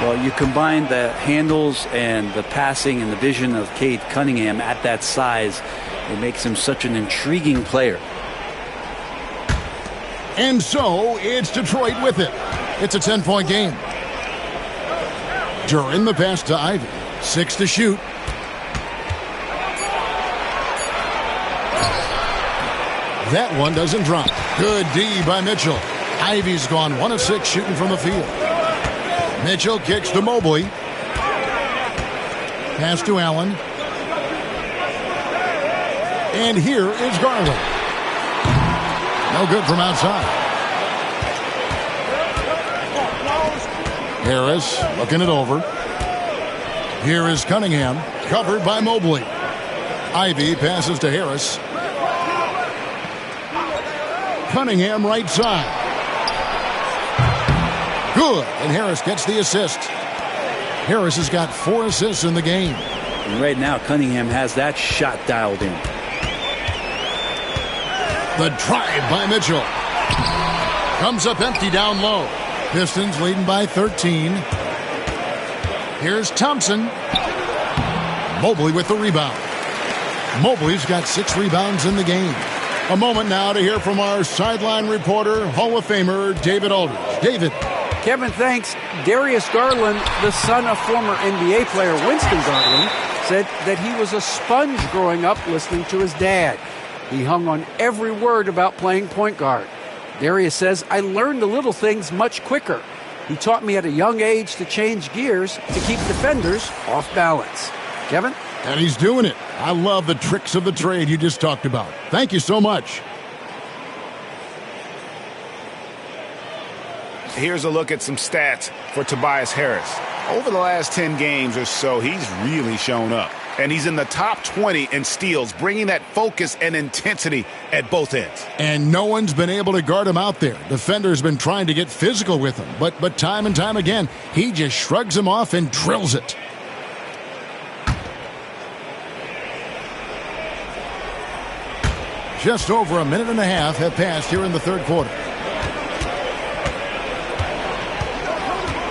Well, you combine the handles and the passing and the vision of Cade Cunningham at that size, it makes him such an intriguing player. And so it's Detroit with it. It's a 10-point game. Durin the pass to Ivy. 6 to shoot. That one doesn't drop. Good D by Mitchell. Ivy's gone 1 of 6 shooting from the field. Mitchell kicks to Mobley. Pass to Allen. And here is Garland. No good from outside. Harris looking it over. Here is Cunningham, covered by Mobley. Ivy passes to Harris. Cunningham right side. Good, and Harris gets the assist. Harris has got 4 assists in the game. And right now, Cunningham has that shot dialed in. The drive by Mitchell. Comes up empty down low. Pistons leading by 13. Here's Thompson. Mobley with the rebound. Mobley's got 6 rebounds in the game. A moment now to hear from our sideline reporter, Hall of Famer David Aldridge. David. Kevin, thanks. Darius Garland, the son of former NBA player Winston Garland, said that he was a sponge growing up listening to his dad. He hung on every word about playing point guard. Darius says, I learned the little things much quicker. He taught me at a young age to change gears to keep defenders off balance. Kevin? And he's doing it. I love the tricks of the trade you just talked about. Thank you so much. Here's a look at some stats for Tobias Harris. Over the last 10 games or so, he's really shown up. And he's in the top 20 in steals, bringing that focus and intensity at both ends. And no one's been able to guard him out there. Defender's been trying to get physical with him. But time and time again, he just shrugs him off and drills it. Just over a minute and a half have passed here in the third quarter.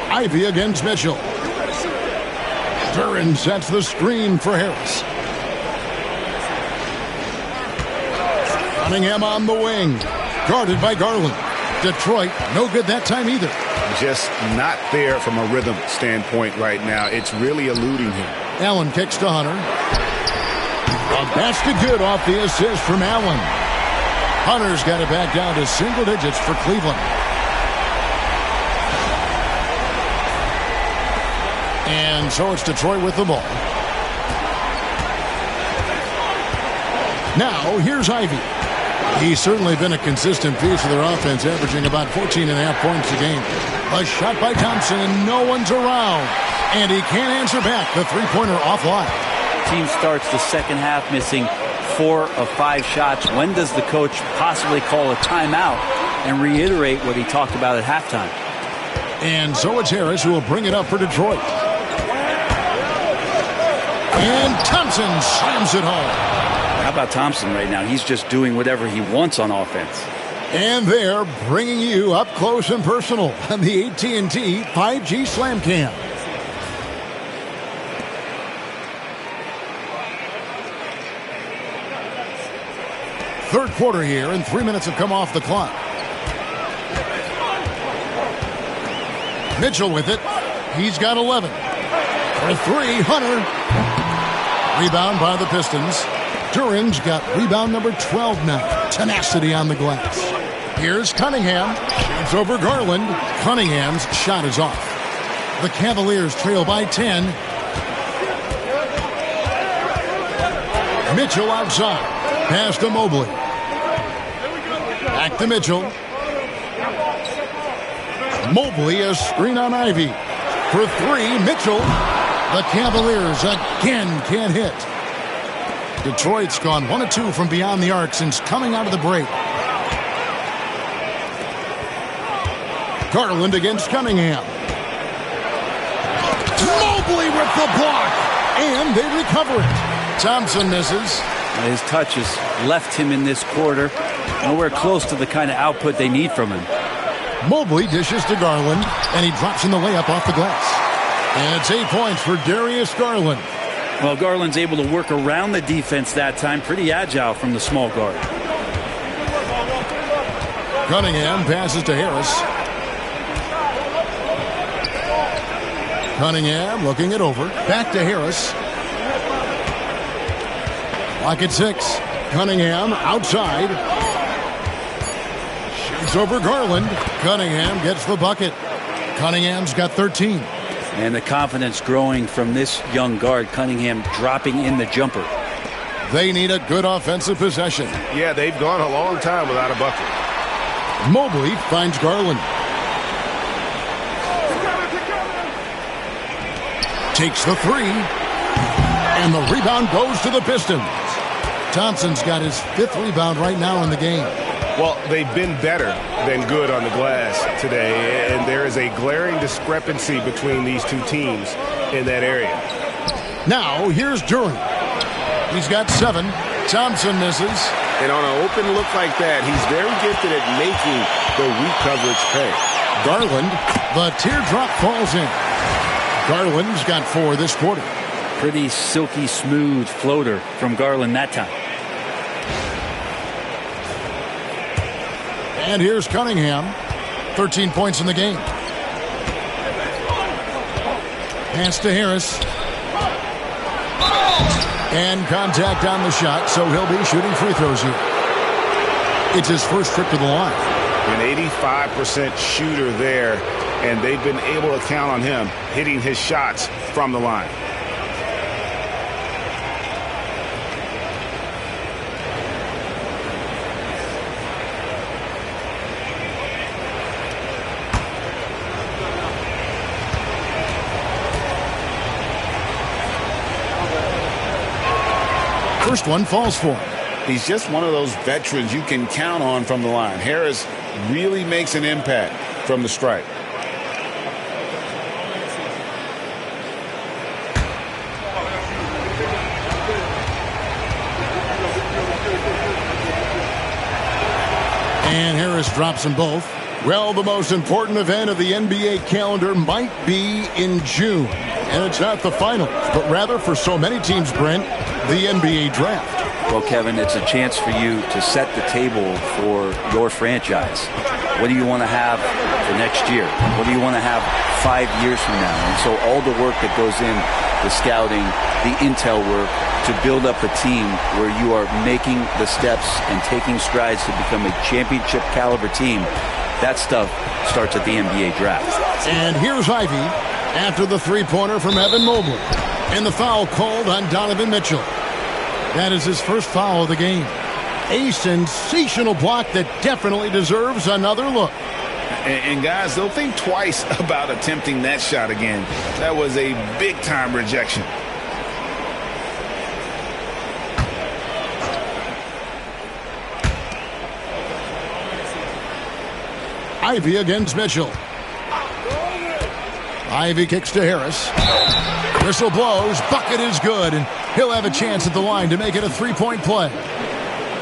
Ivy against Mitchell. Durin sets the screen for Harris. Cunningham on the wing. Guarded by Garland. Detroit, no good that time either. Just not there from a rhythm standpoint right now. It's really eluding him. Allen kicks to Hunter. A basket good off the assist from Allen. Hunter's got it back down to single digits for Cleveland. And so it's Detroit with the ball. Now, here's Ivy. He's certainly been a consistent piece of their offense, averaging about 14.5 points a game. A shot by Thompson, and no one's around. And he can't answer back. The three-pointer offline. Team starts the second half missing 4 of 5 shots. When does the coach possibly call a timeout and reiterate what he talked about at halftime? And so it's Harris who will bring it up for Detroit. And Thompson slams it home. How about Thompson right now? He's just doing whatever he wants on offense. And they're bringing you up close and personal on the AT&T 5G Slam Cam. Third quarter here, and 3 minutes have come off the clock. Mitchell with it. He's got 11. For 3, Hunter. Rebound by the Pistons. Durin's got rebound number 12 now. Tenacity on the glass. Here's Cunningham. Shoots over Garland. Cunningham's shot is off. The Cavaliers trail by 10. Mitchell outside. Pass to Mobley. Back to Mitchell. Mobley, a screen on Ivy. For 3, Mitchell. The Cavaliers again can't hit. Detroit's gone 1 of 2 from beyond the arc since coming out of the break. Garland against Cunningham. Mobley with the block. And they recover it. Thompson misses. His touch has left him in this quarter. Nowhere close to the kind of output they need from him. Mobley dishes to Garland, and he drops in the layup off the glass. And it's 8 points for Darius Garland. Well, Garland's able to work around the defense that time. Pretty agile from the small guard. Cunningham passes to Harris. Cunningham looking it over. Back to Harris. Lock at 6. Cunningham outside. Shoots over Garland. Cunningham gets the bucket. Cunningham's got 13. And the confidence growing from this young guard. Cunningham dropping in the jumper. They need a good offensive possession. Yeah, they've gone a long time without a bucket. Mobley finds Garland. Takes the 3. And the rebound goes to the Pistons. Thompson's got his 5th rebound right now in the game. Well, they've been better than good on the glass today, and there is a glaring discrepancy between these two teams in that area. Now, here's Duran. He's got 7. Thompson misses. And on an open look like that, he's very gifted at making the weak coverage pay. Garland, the teardrop falls in. Garland's got 4 this quarter. Pretty silky smooth floater from Garland that time. And here's Cunningham. 13 points in the game. Pass to Harris. And contact on the shot, so he'll be shooting free throws here. It's his first trip to the line. An 85% shooter there, and they've been able to count on him hitting his shots from the line. First one falls for him. He's just one of those veterans you can count on from the line. Harris really makes an impact from the stripe. And Harris drops them both. Well, the most important event of the NBA calendar might be in June. And it's not the finals, but rather for so many teams, Brent, the NBA draft. Well, Kevin, it's a chance for you to set the table for your franchise. What do you want to have for next year? What do you want to have 5 years from now? And so all the work that goes in, the scouting, the intel work, to build up a team where you are making the steps and taking strides to become a championship caliber team, that stuff starts at the NBA draft. And here's Ivy after the three-pointer from Evan Mobley. And the foul called on Donovan Mitchell. That is his first foul of the game. A sensational block that definitely deserves another look. And guys, they'll think twice about attempting that shot again. That was a big-time rejection. Ivy against Mitchell. Ivy kicks to Harris. Whistle blows. Bucket is good. And he'll have a chance at the line to make it a three-point play.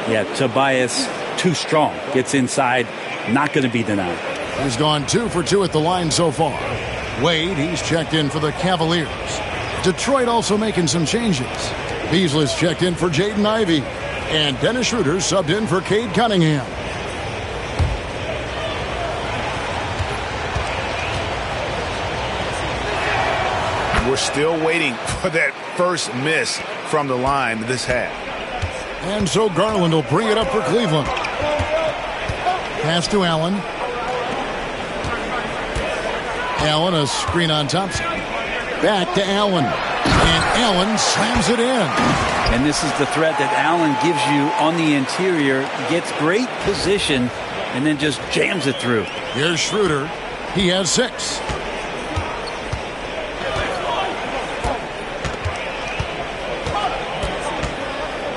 Yeah, Tobias, too strong. Gets inside. Not going to be denied. He's gone 2 for 2 at the line so far. Wade, he's checked in for the Cavaliers. Detroit also making some changes. Beasley's checked in for Jaden Ivey. And Dennis Schroeder subbed in for Cade Cunningham. We're still waiting for that first miss from the line this half. And so Garland will bring it up for Cleveland. Pass to Allen. Allen, a screen on Thompson. Back to Allen. And Allen slams it in. And this is the threat that Allen gives you on the interior. Gets great position and then just jams it through. Here's Schroeder. He has 6.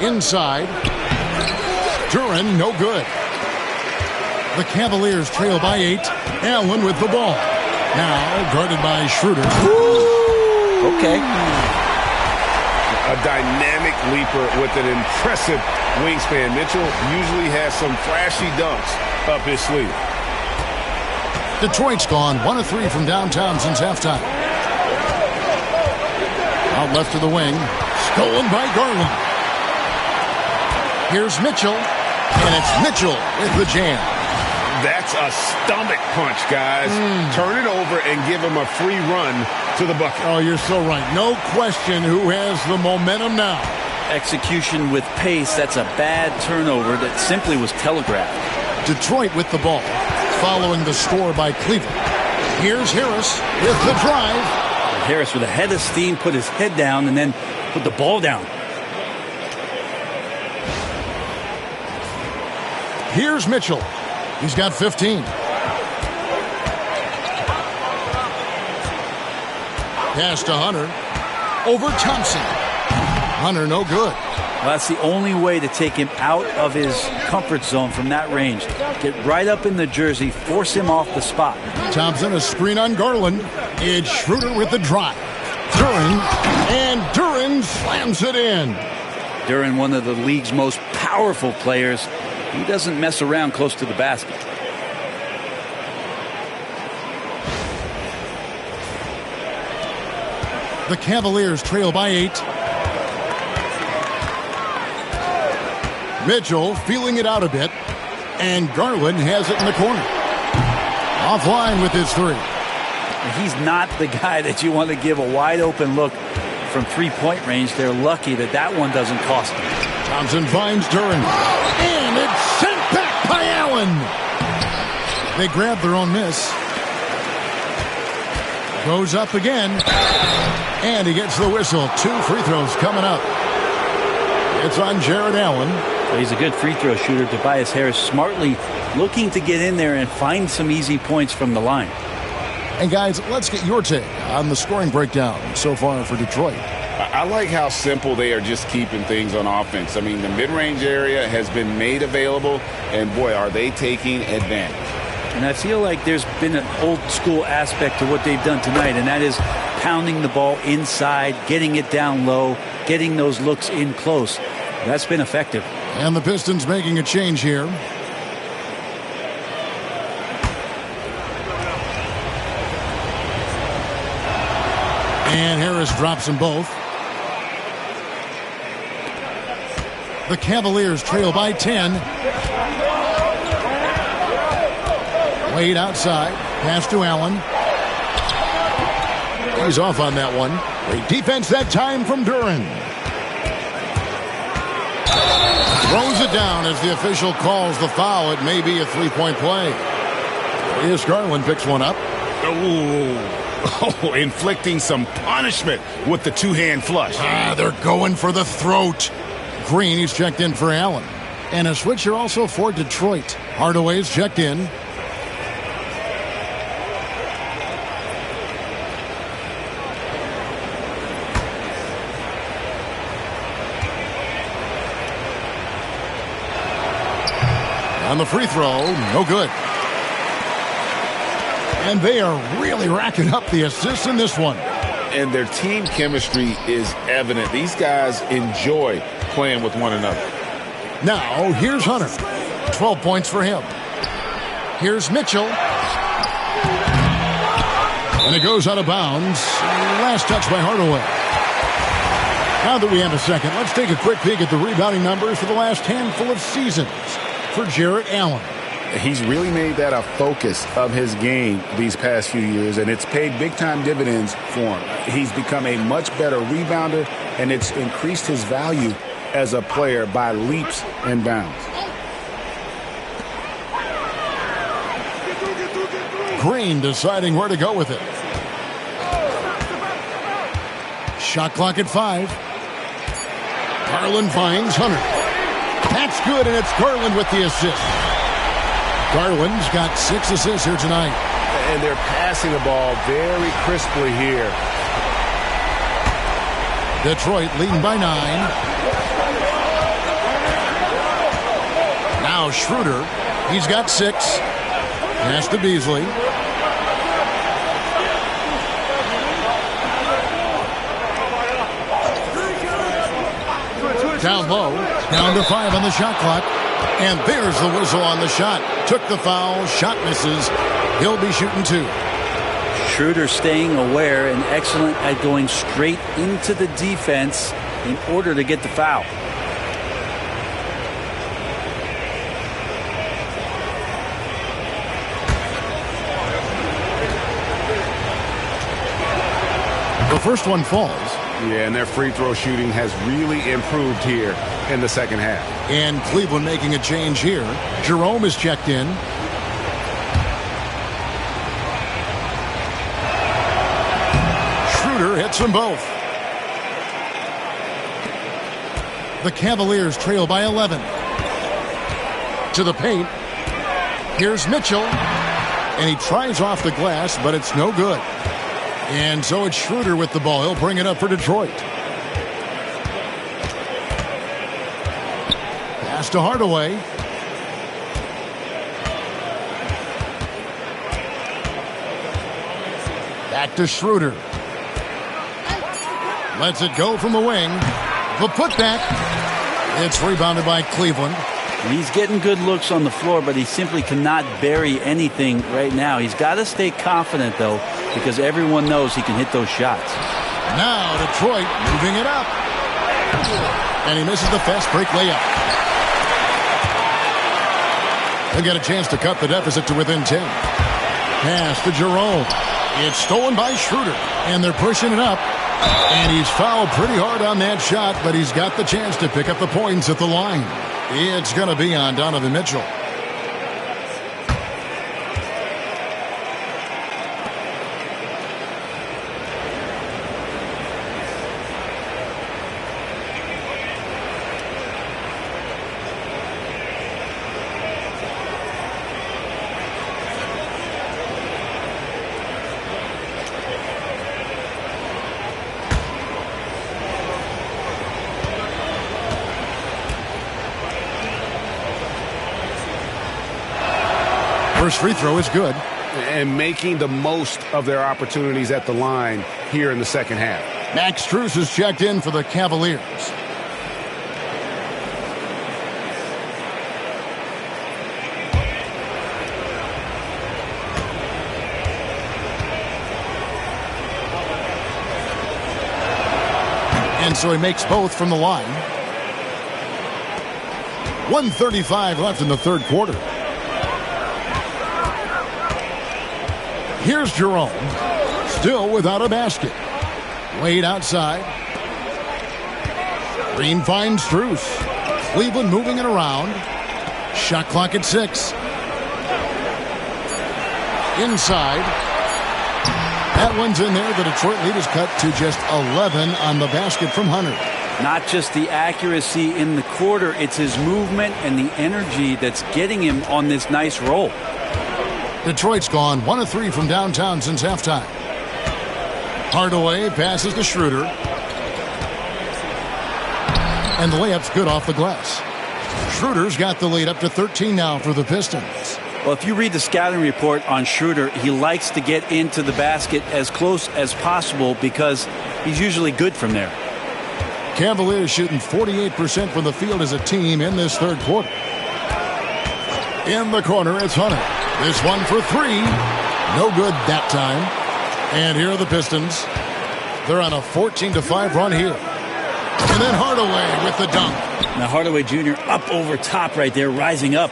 Inside. Duran, no good. The Cavaliers trail by 8. Allen with the ball. Now guarded by Schroeder. Ooh. Okay. A dynamic leaper with an impressive wingspan. Mitchell usually has some flashy dunks up his sleeve. Detroit's gone 1 of 3 from downtown since halftime. Out left to the wing. Stolen by Garland. Here's Mitchell. And it's Mitchell with the jam. That's a stomach punch, guys. Turn it over and give him a free run to the bucket. Oh, you're so right. No question who has the momentum now. Execution with pace. That's a bad turnover that simply was telegraphed. Detroit with the ball, following the score by Cleveland. Here's Harris with the drive. Harris with a head of steam put his head down and then put the ball down. Here's Mitchell. He's got 15. Pass to Hunter. Over Thompson. Hunter no good. Well, that's the only way to take him out of his comfort zone from that range. Get right up in the jersey, force him off the spot. Thompson, a screen on Garland. It's Schroeder with the drive. Duren, and Duren slams it in. Duren, one of the league's most powerful players. He doesn't mess around close to the basket. The Cavaliers trail by 8. Mitchell feeling it out a bit, and Garland has it in the corner. Offline with his 3. He's not the guy that you want to give a wide open look from three-point range. They're lucky that that one doesn't cost them. Thompson finds Duren, and it's sent back by Allen. They grab their own miss. Goes up again, and he gets the whistle. 2 free throws coming up. It's on Jared Allen. So he's a good free throw shooter. Tobias Harris smartly looking to get in there and find some easy points from the line. And guys, let's get your take on the scoring breakdown so far for Detroit. I like how simple they are just keeping things on offense. I mean, the mid-range area has been made available, and boy, are they taking advantage. And I feel like there's been an old-school aspect to what they've done tonight, and that is pounding the ball inside, getting it down low, getting those looks in close. That's been effective. And the Pistons making a change here. And Harris drops them both. The Cavaliers trail by 10. Wade outside. Pass to Allen. He's off on that one. Great defense that time from Duren. Throws it down as the official calls the foul. It may be a three-point play. Here's Garland picks one up. Oh, inflicting some punishment with the two-hand flush. They're going for the throat. Green, he's checked in for Allen. And a switcher also for Detroit. Hardaway's checked in. On the free throw, no good. And they are really racking up the assists in this one. And their team chemistry is evident. These guys enjoy playing with one another. Now, here's Hunter. 12 points for him. Here's Mitchell. And it goes out of bounds. Last touch by Hardaway. Now that we have a second, let's take a quick peek at the rebounding numbers for the last handful of seasons for Jared Allen. He's really made that a focus of his game these past few years, and it's paid big-time dividends for him. He's become a much better rebounder, and it's increased his value as a player by leaps and bounds. Green deciding where to go with it. Shot clock at 5. Garland finds Hunter. That's good, and it's Garland with the assist. Garland's got 6 assists here tonight. And they're passing the ball very crisply here. Detroit leading by 9. Now Schroeder. He's got 6. Pass to Beasley. Down low. Down to 5 on the shot clock. And there's the whistle on the shot. Took the foul. Shot misses. He'll be shooting 2. Schroeder staying aware and excellent at going straight into the defense in order to get the foul. The first one falls. Yeah, and their free throw shooting has really improved here in the second half. And Cleveland making a change here. Jerome is checked in. Schroeder hits them both. The Cavaliers trail by 11. To the paint. Here's Mitchell. And he tries off the glass, but it's no good. And so it's Schroeder with the ball. He'll bring it up for Detroit. Pass to Hardaway. Back to Schroeder. Lets it go from the wing. The putback. It's rebounded by Cleveland. He's getting good looks on the floor, but he simply cannot bury anything right now. He's got to stay confident, though, because everyone knows he can hit those shots. Now Detroit moving it up. And he misses the fast break layup. He'll get a chance to cut the deficit to within 10. Pass to Jerome. It's stolen by Schroeder, and they're pushing it up. And he's fouled pretty hard on that shot, but he's got the chance to pick up the points at the line. It's going to be on Donovan Mitchell. First free throw is good. And making the most of their opportunities at the line here in the second half. Max Strus is checked in for the Cavaliers. And so he makes both from the line. 1:35 left in the third quarter. Here's Jerome, still without a basket. Wade outside. Green finds Strus. Cleveland moving it around. Shot clock at 6. Inside. That one's in there. The Detroit lead is cut to just 11 on the basket from Hunter. Not just the accuracy in the quarter, it's his movement and the energy that's getting him on this nice roll. Detroit's gone 1 of 3 from downtown since halftime. Hardaway passes to Schroeder. And the layup's good off the glass. Schroeder's got the lead up to 13 now for the Pistons. Well, if you read the scouting report on Schroeder, he likes to get into the basket as close as possible because he's usually good from there. Cavaliers shooting 48% from the field as a team in this third quarter. In the corner, it's Hunter. This one for 3. No good that time. And here are the Pistons. They're on a 14-5 run here. And then Hardaway with the dunk. Now Hardaway Jr. up over top right there, rising up.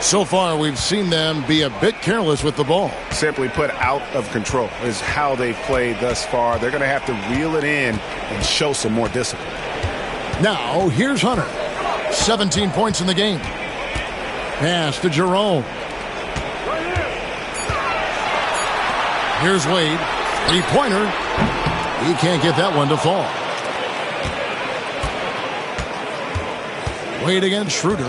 So far, we've seen them be a bit careless with the ball. Simply put, out of control is how they've played thus far. They're going to have to reel it in and show some more discipline. Now, here's Hunter. 17 points in the game. Pass to Jerome. Here's Wade. Three-pointer. He can't get that one to fall. Wade against Schroeder.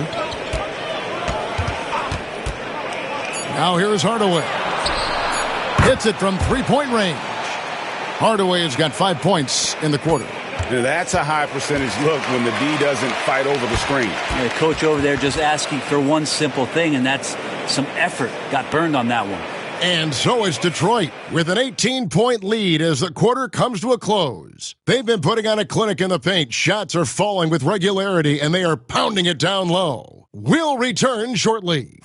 Now here's Hardaway. Hits it from three-point range. Hardaway has got 5 points in the quarter. That's a high percentage look when the D doesn't fight over the screen. The coach over there just asking for one simple thing, and that's some effort. Got burned on that one. And so is Detroit with an 18-point lead as the quarter comes to a close. They've been putting on a clinic in the paint. Shots are falling with regularity, and they are pounding it down low. We'll return shortly.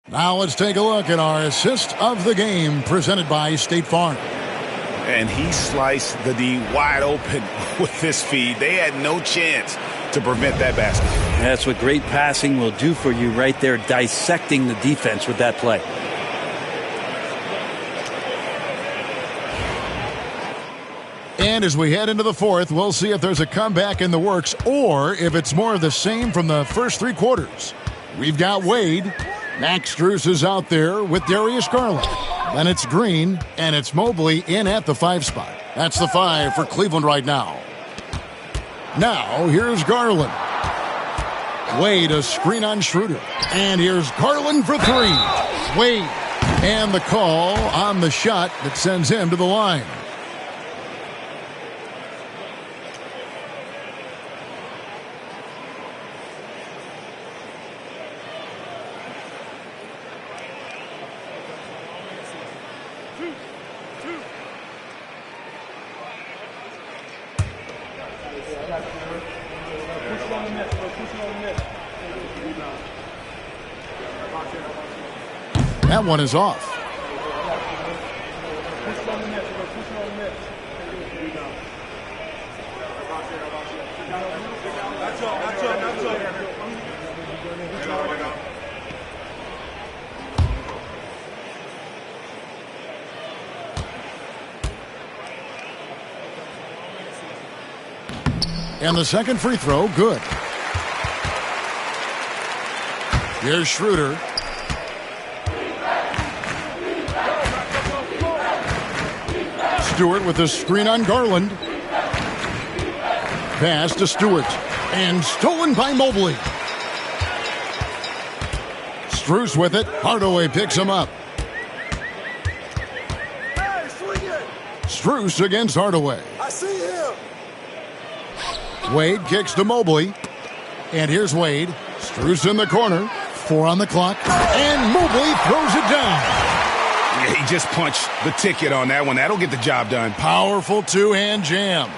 Now let's take a look at our assist of the game presented by State Farm. And he sliced the D wide open with this feed. They had no chance to prevent that basket. That's what great passing will do for you right there, dissecting the defense with that play. And as we head into the fourth, we'll see if there's a comeback in the works or if it's more of the same from the first three quarters. We've got Wade. Max Strus is out there with Darius Garland. Then it's Green, and it's Mobley in at the 5 spot. That's the 5 for Cleveland right now. Now, here's Garland. Wade, a screen on Schroeder. And here's Garland for 3. Wade. And the call on the shot that sends him to the line. That one is off. And the second free throw, good. Here's Schroeder. Stewart with a screen on Garland. Pass to Stewart. And stolen by Mobley. Strus with it. Hardaway picks him up. Strus against Hardaway. I see him. Wade kicks to Mobley. And here's Wade. Strus in the corner. 4 on the clock. And Mobley throws it down. Yeah, he just punched the ticket on that one. That'll get the job done. Powerful two-hand jam.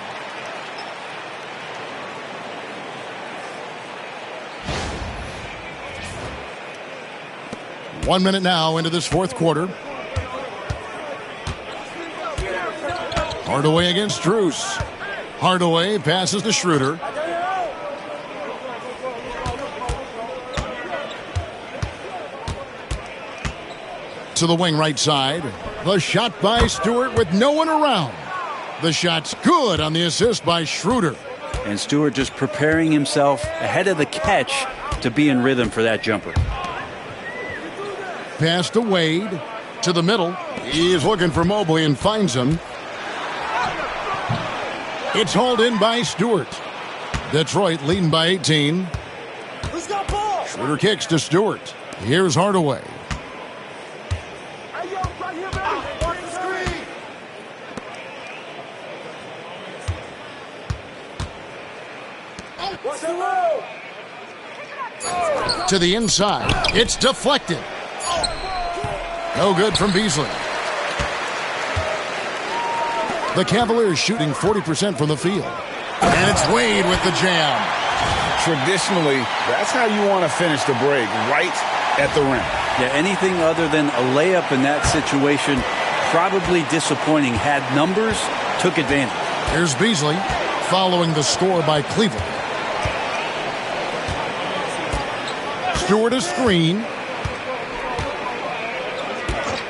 One minute now into this fourth quarter. Hardaway against Strus. Hardaway passes to Schroeder. To the wing right side. The shot by Stewart with no one around. The shot's good on the assist by Schroeder. And Stewart just preparing himself ahead of the catch to be in rhythm for that jumper. Pass to Wade. To the middle. He is looking for Mobley and finds him. It's hauled in by Stewart. Detroit leading by 18. Who's got ball? Schroeder kicks to Stewart. Here's Hardaway. Hey, yo, right here, man. Off the screen. What's the roll? To the inside. It's deflected. No good from Beasley. The Cavaliers shooting 40% from the field. And it's Wade with the jam. Traditionally, that's how you want to finish the break, right at the rim. Yeah, anything other than a layup in that situation, probably disappointing. Had numbers, took advantage. Here's Beasley following the score by Cleveland. Stewart a screen.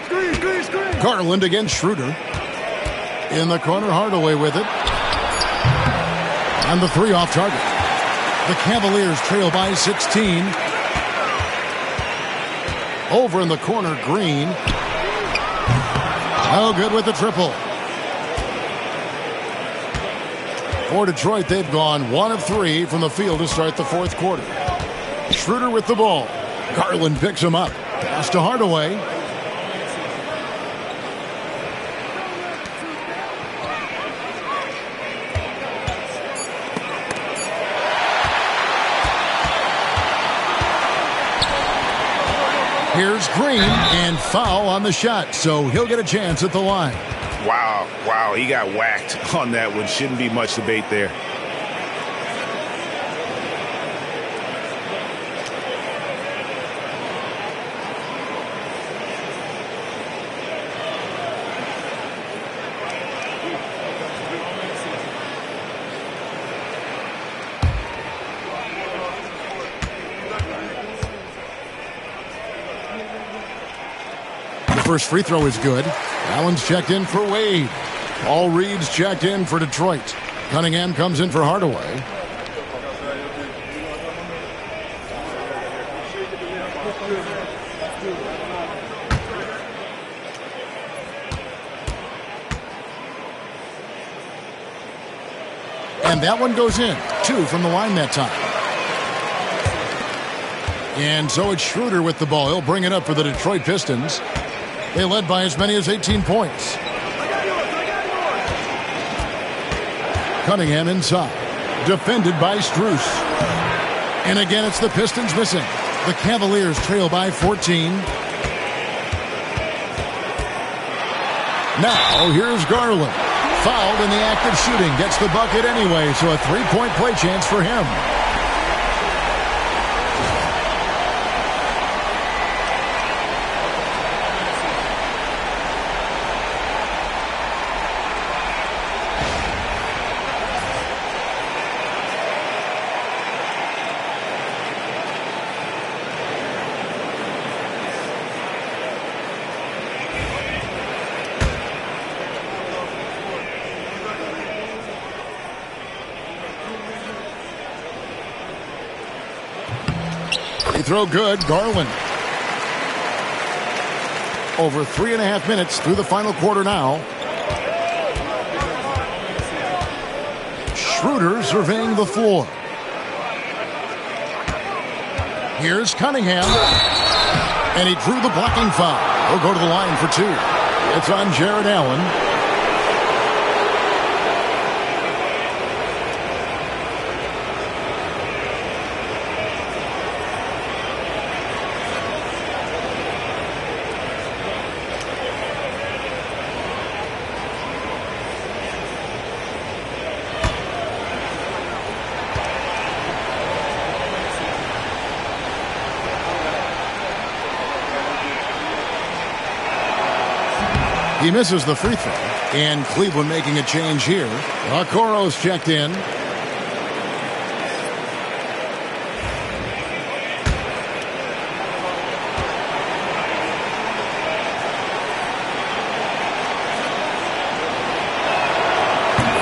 Screen. Garland against Schroeder. In the corner, Hardaway with it. And the 3 off target. The Cavaliers trail by 16. Over in the corner, Green. Oh, good with the triple. For Detroit, they've gone 1 of 3 from the field to start the fourth quarter. Schroeder with the ball. Garland picks him up. Pass to Hardaway. Here's Green, and foul on the shot, so he'll get a chance at the line. Wow, he got whacked on that one. Shouldn't be much debate there. First free throw is good. Allen's checked in for Wade. Paul Reed's checked in for Detroit. Cunningham comes in for Hardaway. And that one goes in. 2 from the line that time. And so it's Schroeder with the ball. He'll bring it up for the Detroit Pistons. They led by as many as 18 points. Cunningham inside. Defended by Strus. And again, it's the Pistons missing. The Cavaliers trail by 14. Now, here's Garland. Fouled in the act of shooting. Gets the bucket anyway, so a 3-point play chance for him. Throw good. Garland. Over 3.5 minutes through the final quarter now. Schroeder surveying the floor. Here's Cunningham. And he drew the blocking foul. He'll go to the line for 2. It's on Jared Allen. He misses the free throw. And Cleveland making a change here. Okoro's checked in.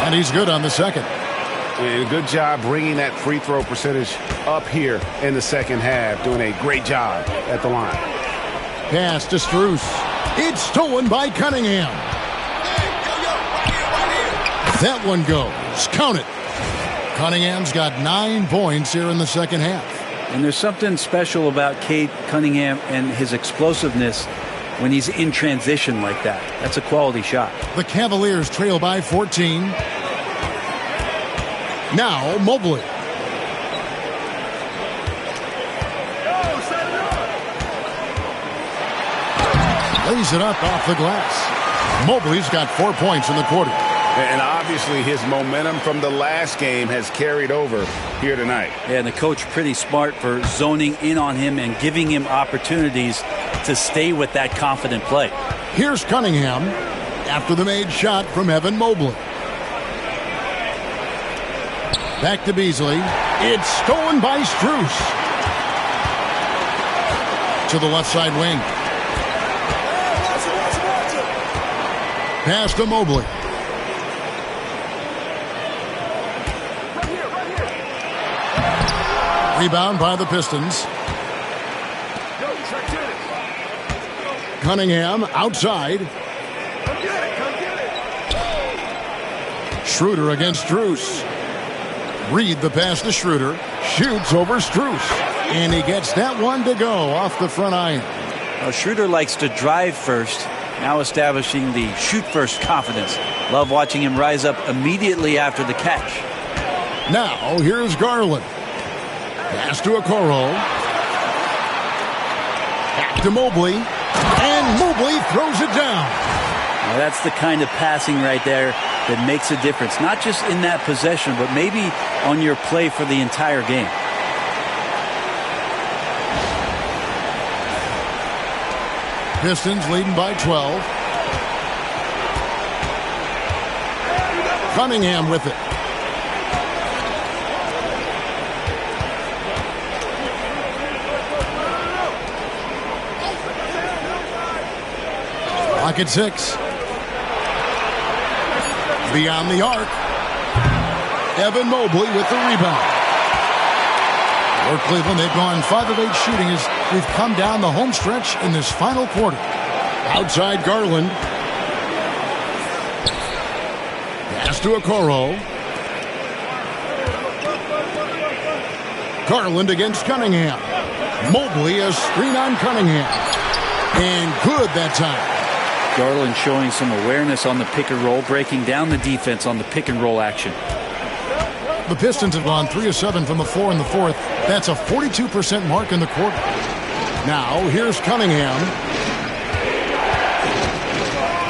And he's good on the second. And good job bringing that free throw percentage up here in the second half. Doing a great job at the line. Pass to Strus. It's stolen by Cunningham. That one goes. Count it. Cunningham's got 9 points here in the second half. And there's something special about Cade Cunningham and his explosiveness when he's in transition like that. That's a quality shot. The Cavaliers trail by 14. Now Mobley. Lays it up off the glass. Mobley's got 4 points in the quarter. And obviously his momentum from the last game has carried over here tonight. Yeah, and the coach pretty smart for zoning in on him and giving him opportunities to stay with that confident play. Here's Cunningham after the made shot from Evan Mobley. Back to Beasley. It's stolen by Strus. To the left side wing. Pass to Mobley. Rebound by the Pistons. Cunningham outside. Schroeder against Strus. Reed the pass to Schroeder. Shoots over Strus. And he gets that one to go off the front iron. Well, Schroeder likes to drive first. Now establishing the shoot-first confidence. Love watching him rise up immediately after the catch. Now, here's Garland. Pass to Okoro. Back to Mobley. And Mobley throws it down. Now that's the kind of passing right there that makes a difference. Not just in that possession, but maybe on your play for the entire game. Pistons leading by 12. Cunningham with it. Clock at 6. Beyond the arc. Evan Mobley with the rebound. For Cleveland, they've gone 5 of 8 shooting as we've come down the home stretch in this final quarter. Outside Garland. Pass to Okoro. Garland against Cunningham. Mobley a screen on Cunningham. And good that time. Garland showing some awareness on the pick and roll, breaking down the defense on the pick and roll action. The Pistons have gone 3 of 7 from the floor in the fourth. That's a 42% mark in the quarter. Now, here's Cunningham.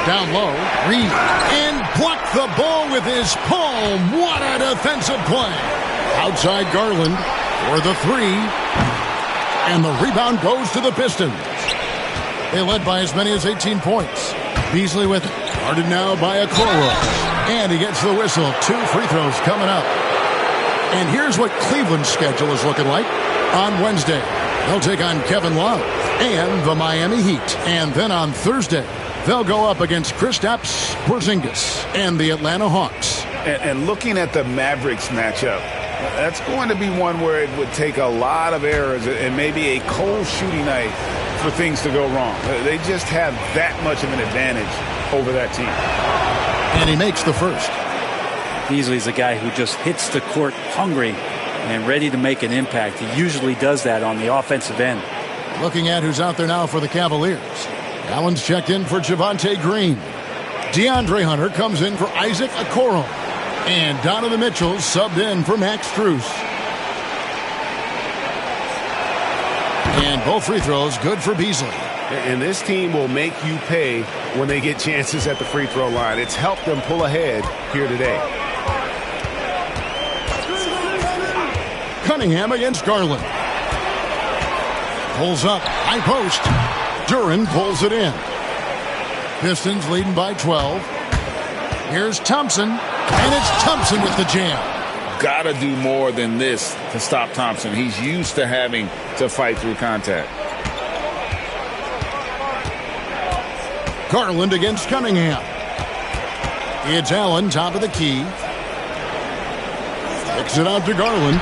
Down low. Reed. And blocked the ball with his palm. What a defensive play. Outside Garland for the 3. And the rebound goes to the Pistons. They led by as many as 18 points. Beasley with it. Guarded now by Okoro. And he gets the whistle. 2 free throws coming up. And here's what Cleveland's schedule is looking like. On Wednesday, they'll take on Kevin Love and the Miami Heat. And then on Thursday, they'll go up against Kristaps Porzingis and the Atlanta Hawks. And looking at the Mavericks matchup, that's going to be one where it would take a lot of errors and maybe a cold shooting night for things to go wrong. They just have that much of an advantage over that team. And he makes the first. Beasley's a guy who just hits the court hungry and ready to make an impact. He usually does that on the offensive end. Looking at who's out there now for the Cavaliers. Allen's checked in for Javonte Green. DeAndre Hunter comes in for Isaac Okoro. And Donovan Mitchell subbed in for Max Strus. And both free throws good for Beasley. And this team will make you pay when they get chances at the free throw line. It's helped them pull ahead here today. Cunningham against Garland. Pulls up. High post. Duren pulls it in. Pistons leading by 12. Here's Thompson. And it's Thompson with the jam. Gotta do more than this to stop Thompson. He's used to having to fight through contact. Garland against Cunningham. It's Allen, top of the key. Kicks it out to Garland.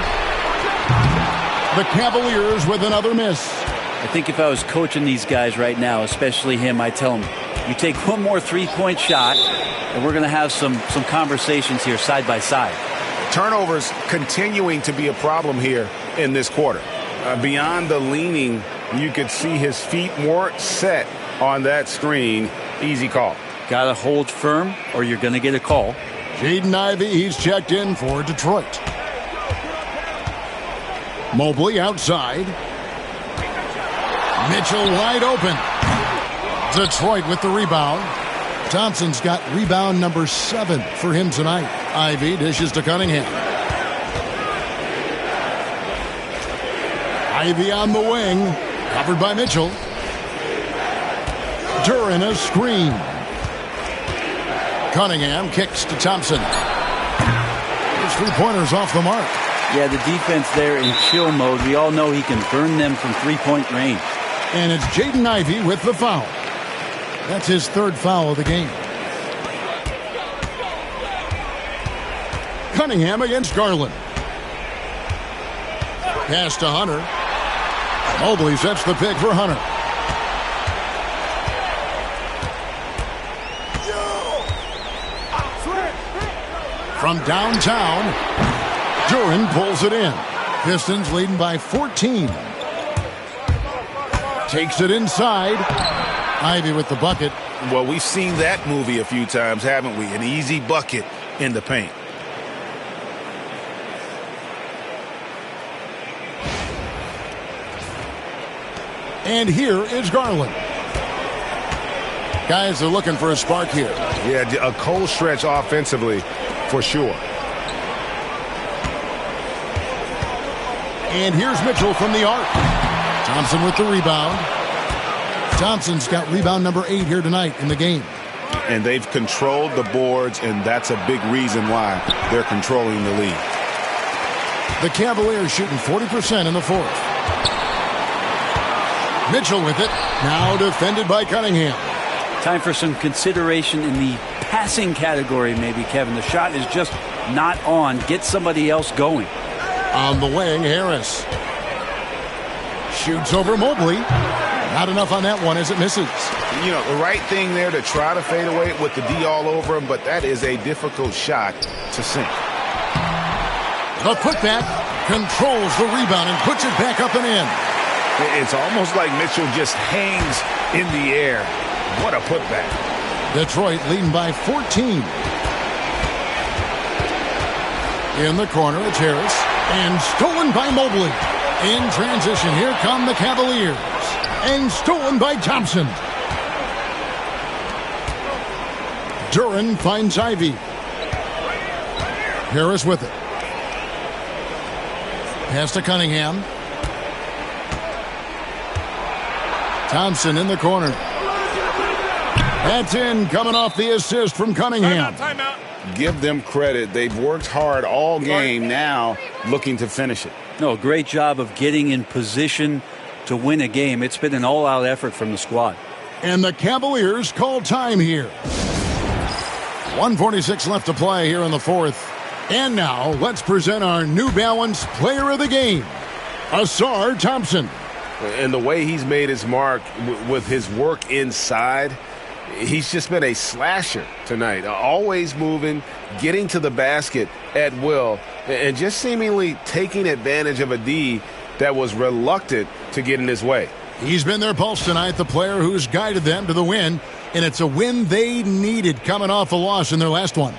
The Cavaliers with another miss. I think if I was coaching these guys right now, especially him, I'd tell him, you take one more three-point shot, and we're going to have some conversations here side by side. Turnovers continuing to be a problem here in this quarter. Beyond the leaning, you could see his feet weren't set on that screen. Easy call. Got to hold firm, or you're going to get a call. Jaden Ivey, he's checked in for Detroit. Mobley outside. Mitchell wide open. Detroit with the rebound. Thompson's got rebound number 7 for him tonight. Ivey dishes to Cunningham. Ivey on the wing. Covered by Mitchell. Duren a screen. Cunningham kicks to Thompson. His 3-pointers off the mark. Yeah, the defense there in chill mode. We all know he can burn them from three-point range. And it's Jaden Ivey with the foul. That's his 3rd foul of the game. Cunningham against Garland. Pass to Hunter. Mobley sets the pick for Hunter. From downtown, Duren pulls it in. Pistons leading by 14. Takes it inside. Ivey with the bucket. Well, we've seen that movie a few times, haven't we? An easy bucket in the paint. And here is Garland. Guys are looking for a spark here. Yeah, a cold stretch offensively for sure. And here's Mitchell from the arc. Thompson with the rebound. Thompson's got rebound number 8 here tonight in the game. And they've controlled the boards, and that's a big reason why they're controlling the lead. The Cavaliers shooting 40% in the 4th. Mitchell with it. Now defended by Cunningham. Time for some consideration in the passing category, maybe, Kevin. The shot is just not on. Get somebody else going. On the wing, Harris shoots over Mobley. Not enough on that one as it misses. You know, the right thing there to try to fade away with the D all over him, but that is a difficult shot to sink. The putback controls the rebound and puts it back up and in. It's almost like Mitchell just hangs in the air. What a putback. Detroit leading by 14. In the corner, it's Harris. And stolen by Mobley. In transition, here come the Cavaliers. And stolen by Thompson. Duran finds Ivy. Harris with it. Pass to Cunningham. Thompson in the corner. That's in, coming off the assist from Cunningham. Timeout. Give them credit. They've worked hard all game, now looking to finish it. No, great job of getting in position to win a game. It's been an all-out effort from the squad. And the Cavaliers call time here. 1:46 left to play here in the fourth. And now, let's present our New Balance Player of the Game, Ausar Thompson. And the way he's made his mark with his work inside, he's just been a slasher tonight. Always moving, getting to the basket at will, and just seemingly taking advantage of a D that was reluctant to get in his way. He's been their pulse tonight, the player who's guided them to the win, and it's a win they needed coming off a loss in their last one.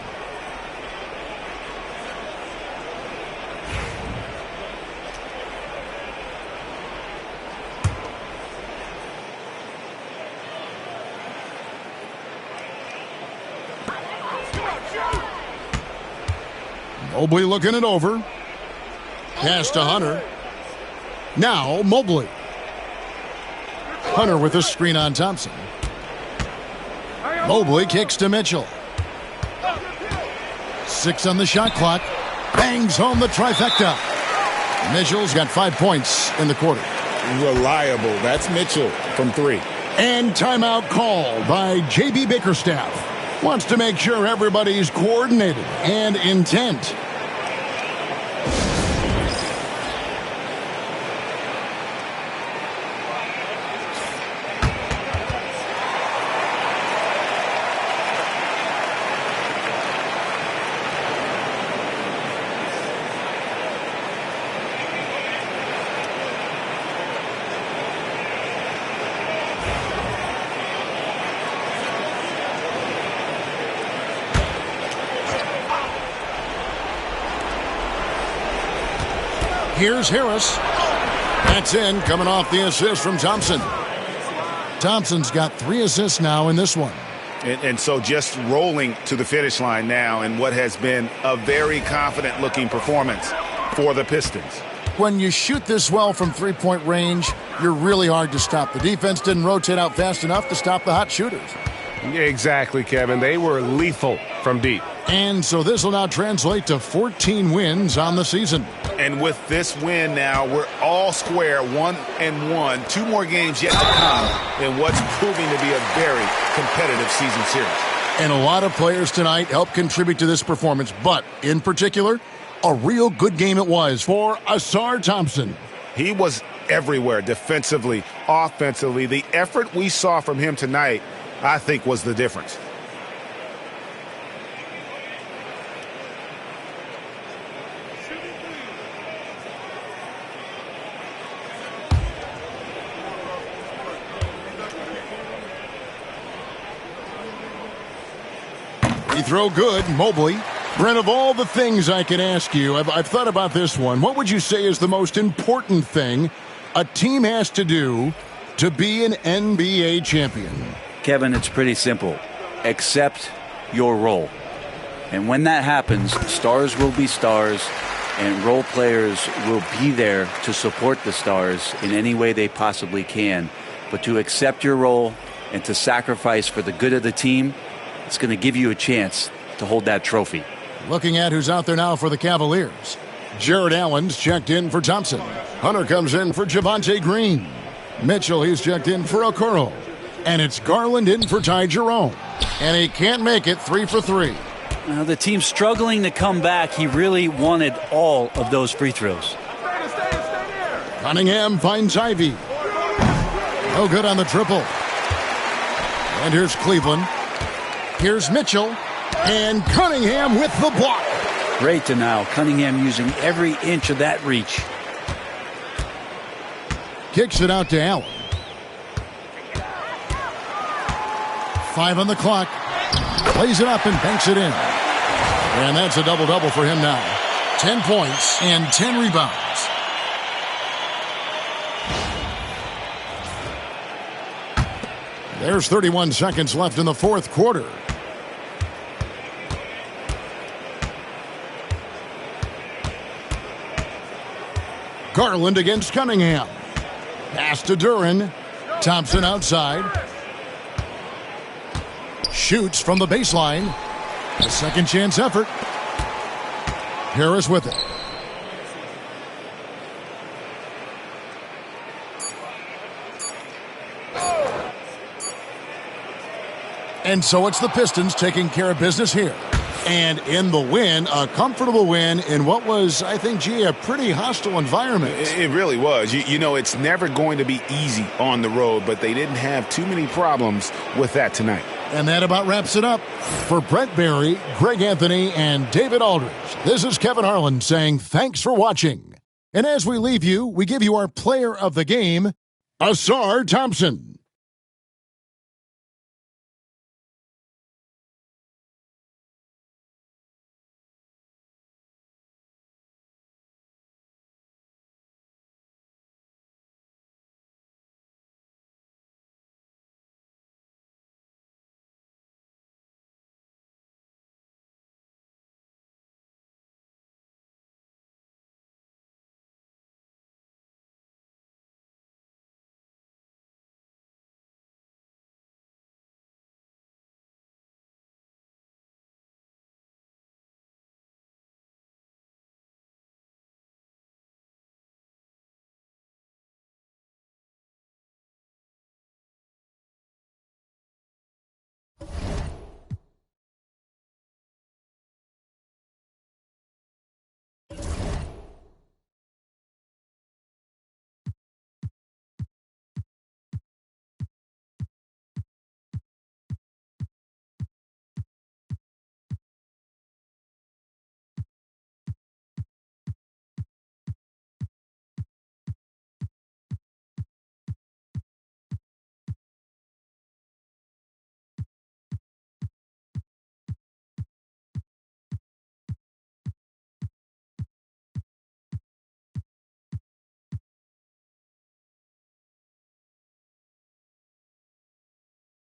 Mobley looking it over. Pass to Hunter. Now Mobley. Hunter with a screen on Thompson. Mobley kicks to Mitchell. 6 on the shot clock. Bangs home the trifecta. Mitchell's got 5 points in the quarter. Reliable. That's Mitchell from 3. And timeout called by J.B. Bickerstaff. Wants to make sure everybody's coordinated and intent. Here's Harris. That's in, coming off the assist from Thompson. Thompson's got 3 assists now in this one. And so just rolling to the finish line now in what has been a very confident-looking performance for the Pistons. When you shoot this well from three-point range, you're really hard to stop. The defense didn't rotate out fast enough to stop the hot shooters. Exactly, Kevin. They were lethal from deep. And so this will now translate to 14 wins on the season. And with this win now, we're all square, 1-1. 2 more games yet to come in what's proving to be a very competitive season series. And a lot of players tonight helped contribute to this performance, but in particular, a real good game it was for Ausar Thompson. He was everywhere, defensively, offensively. The effort we saw from him tonight, I think, was the difference. He throw good, Mobley. Brent, of all the things I could ask you, I've thought about this one. What would you say is the most important thing a team has to do to be an NBA champion? Kevin, it's pretty simple. Accept your role. And when that happens, stars will be stars, and role players will be there to support the stars in any way they possibly can. But to accept your role and to sacrifice for the good of the team, it's going to give you a chance to hold that trophy. Looking at who's out there now for the Cavaliers. Jared Allen's checked in for Thompson. Hunter comes in for Javonte Green. Mitchell, he's checked in for Okoro. And it's Garland in for Ty Jerome. And he can't make it 3 for 3. Now the team's struggling to come back. He really wanted all of those free throws. Cunningham finds Ivy. No good on the triple. And here's Cleveland. Here's Mitchell. And Cunningham with the block. Great denial. Cunningham using every inch of that reach. Kicks it out to Allen. 5 on the clock. Plays it up and banks it in. And that's a double-double for him now. 10 points and 10 rebounds. There's 31 seconds left in the fourth quarter. Garland against Cunningham. Pass to Duren. Thompson outside. Shoots from the baseline. A second chance effort. Harris with it. And so it's the Pistons taking care of business here. And in the win, a comfortable win in what was, I think, a pretty hostile environment. It really was. You know, it's never going to be easy on the road, but they didn't have too many problems with that tonight. And that about wraps it up. For Brett Barry, Greg Anthony, and David Aldridge, this is Kevin Harlan saying thanks for watching. And as we leave you, we give you our player of the game, Asar Thompson.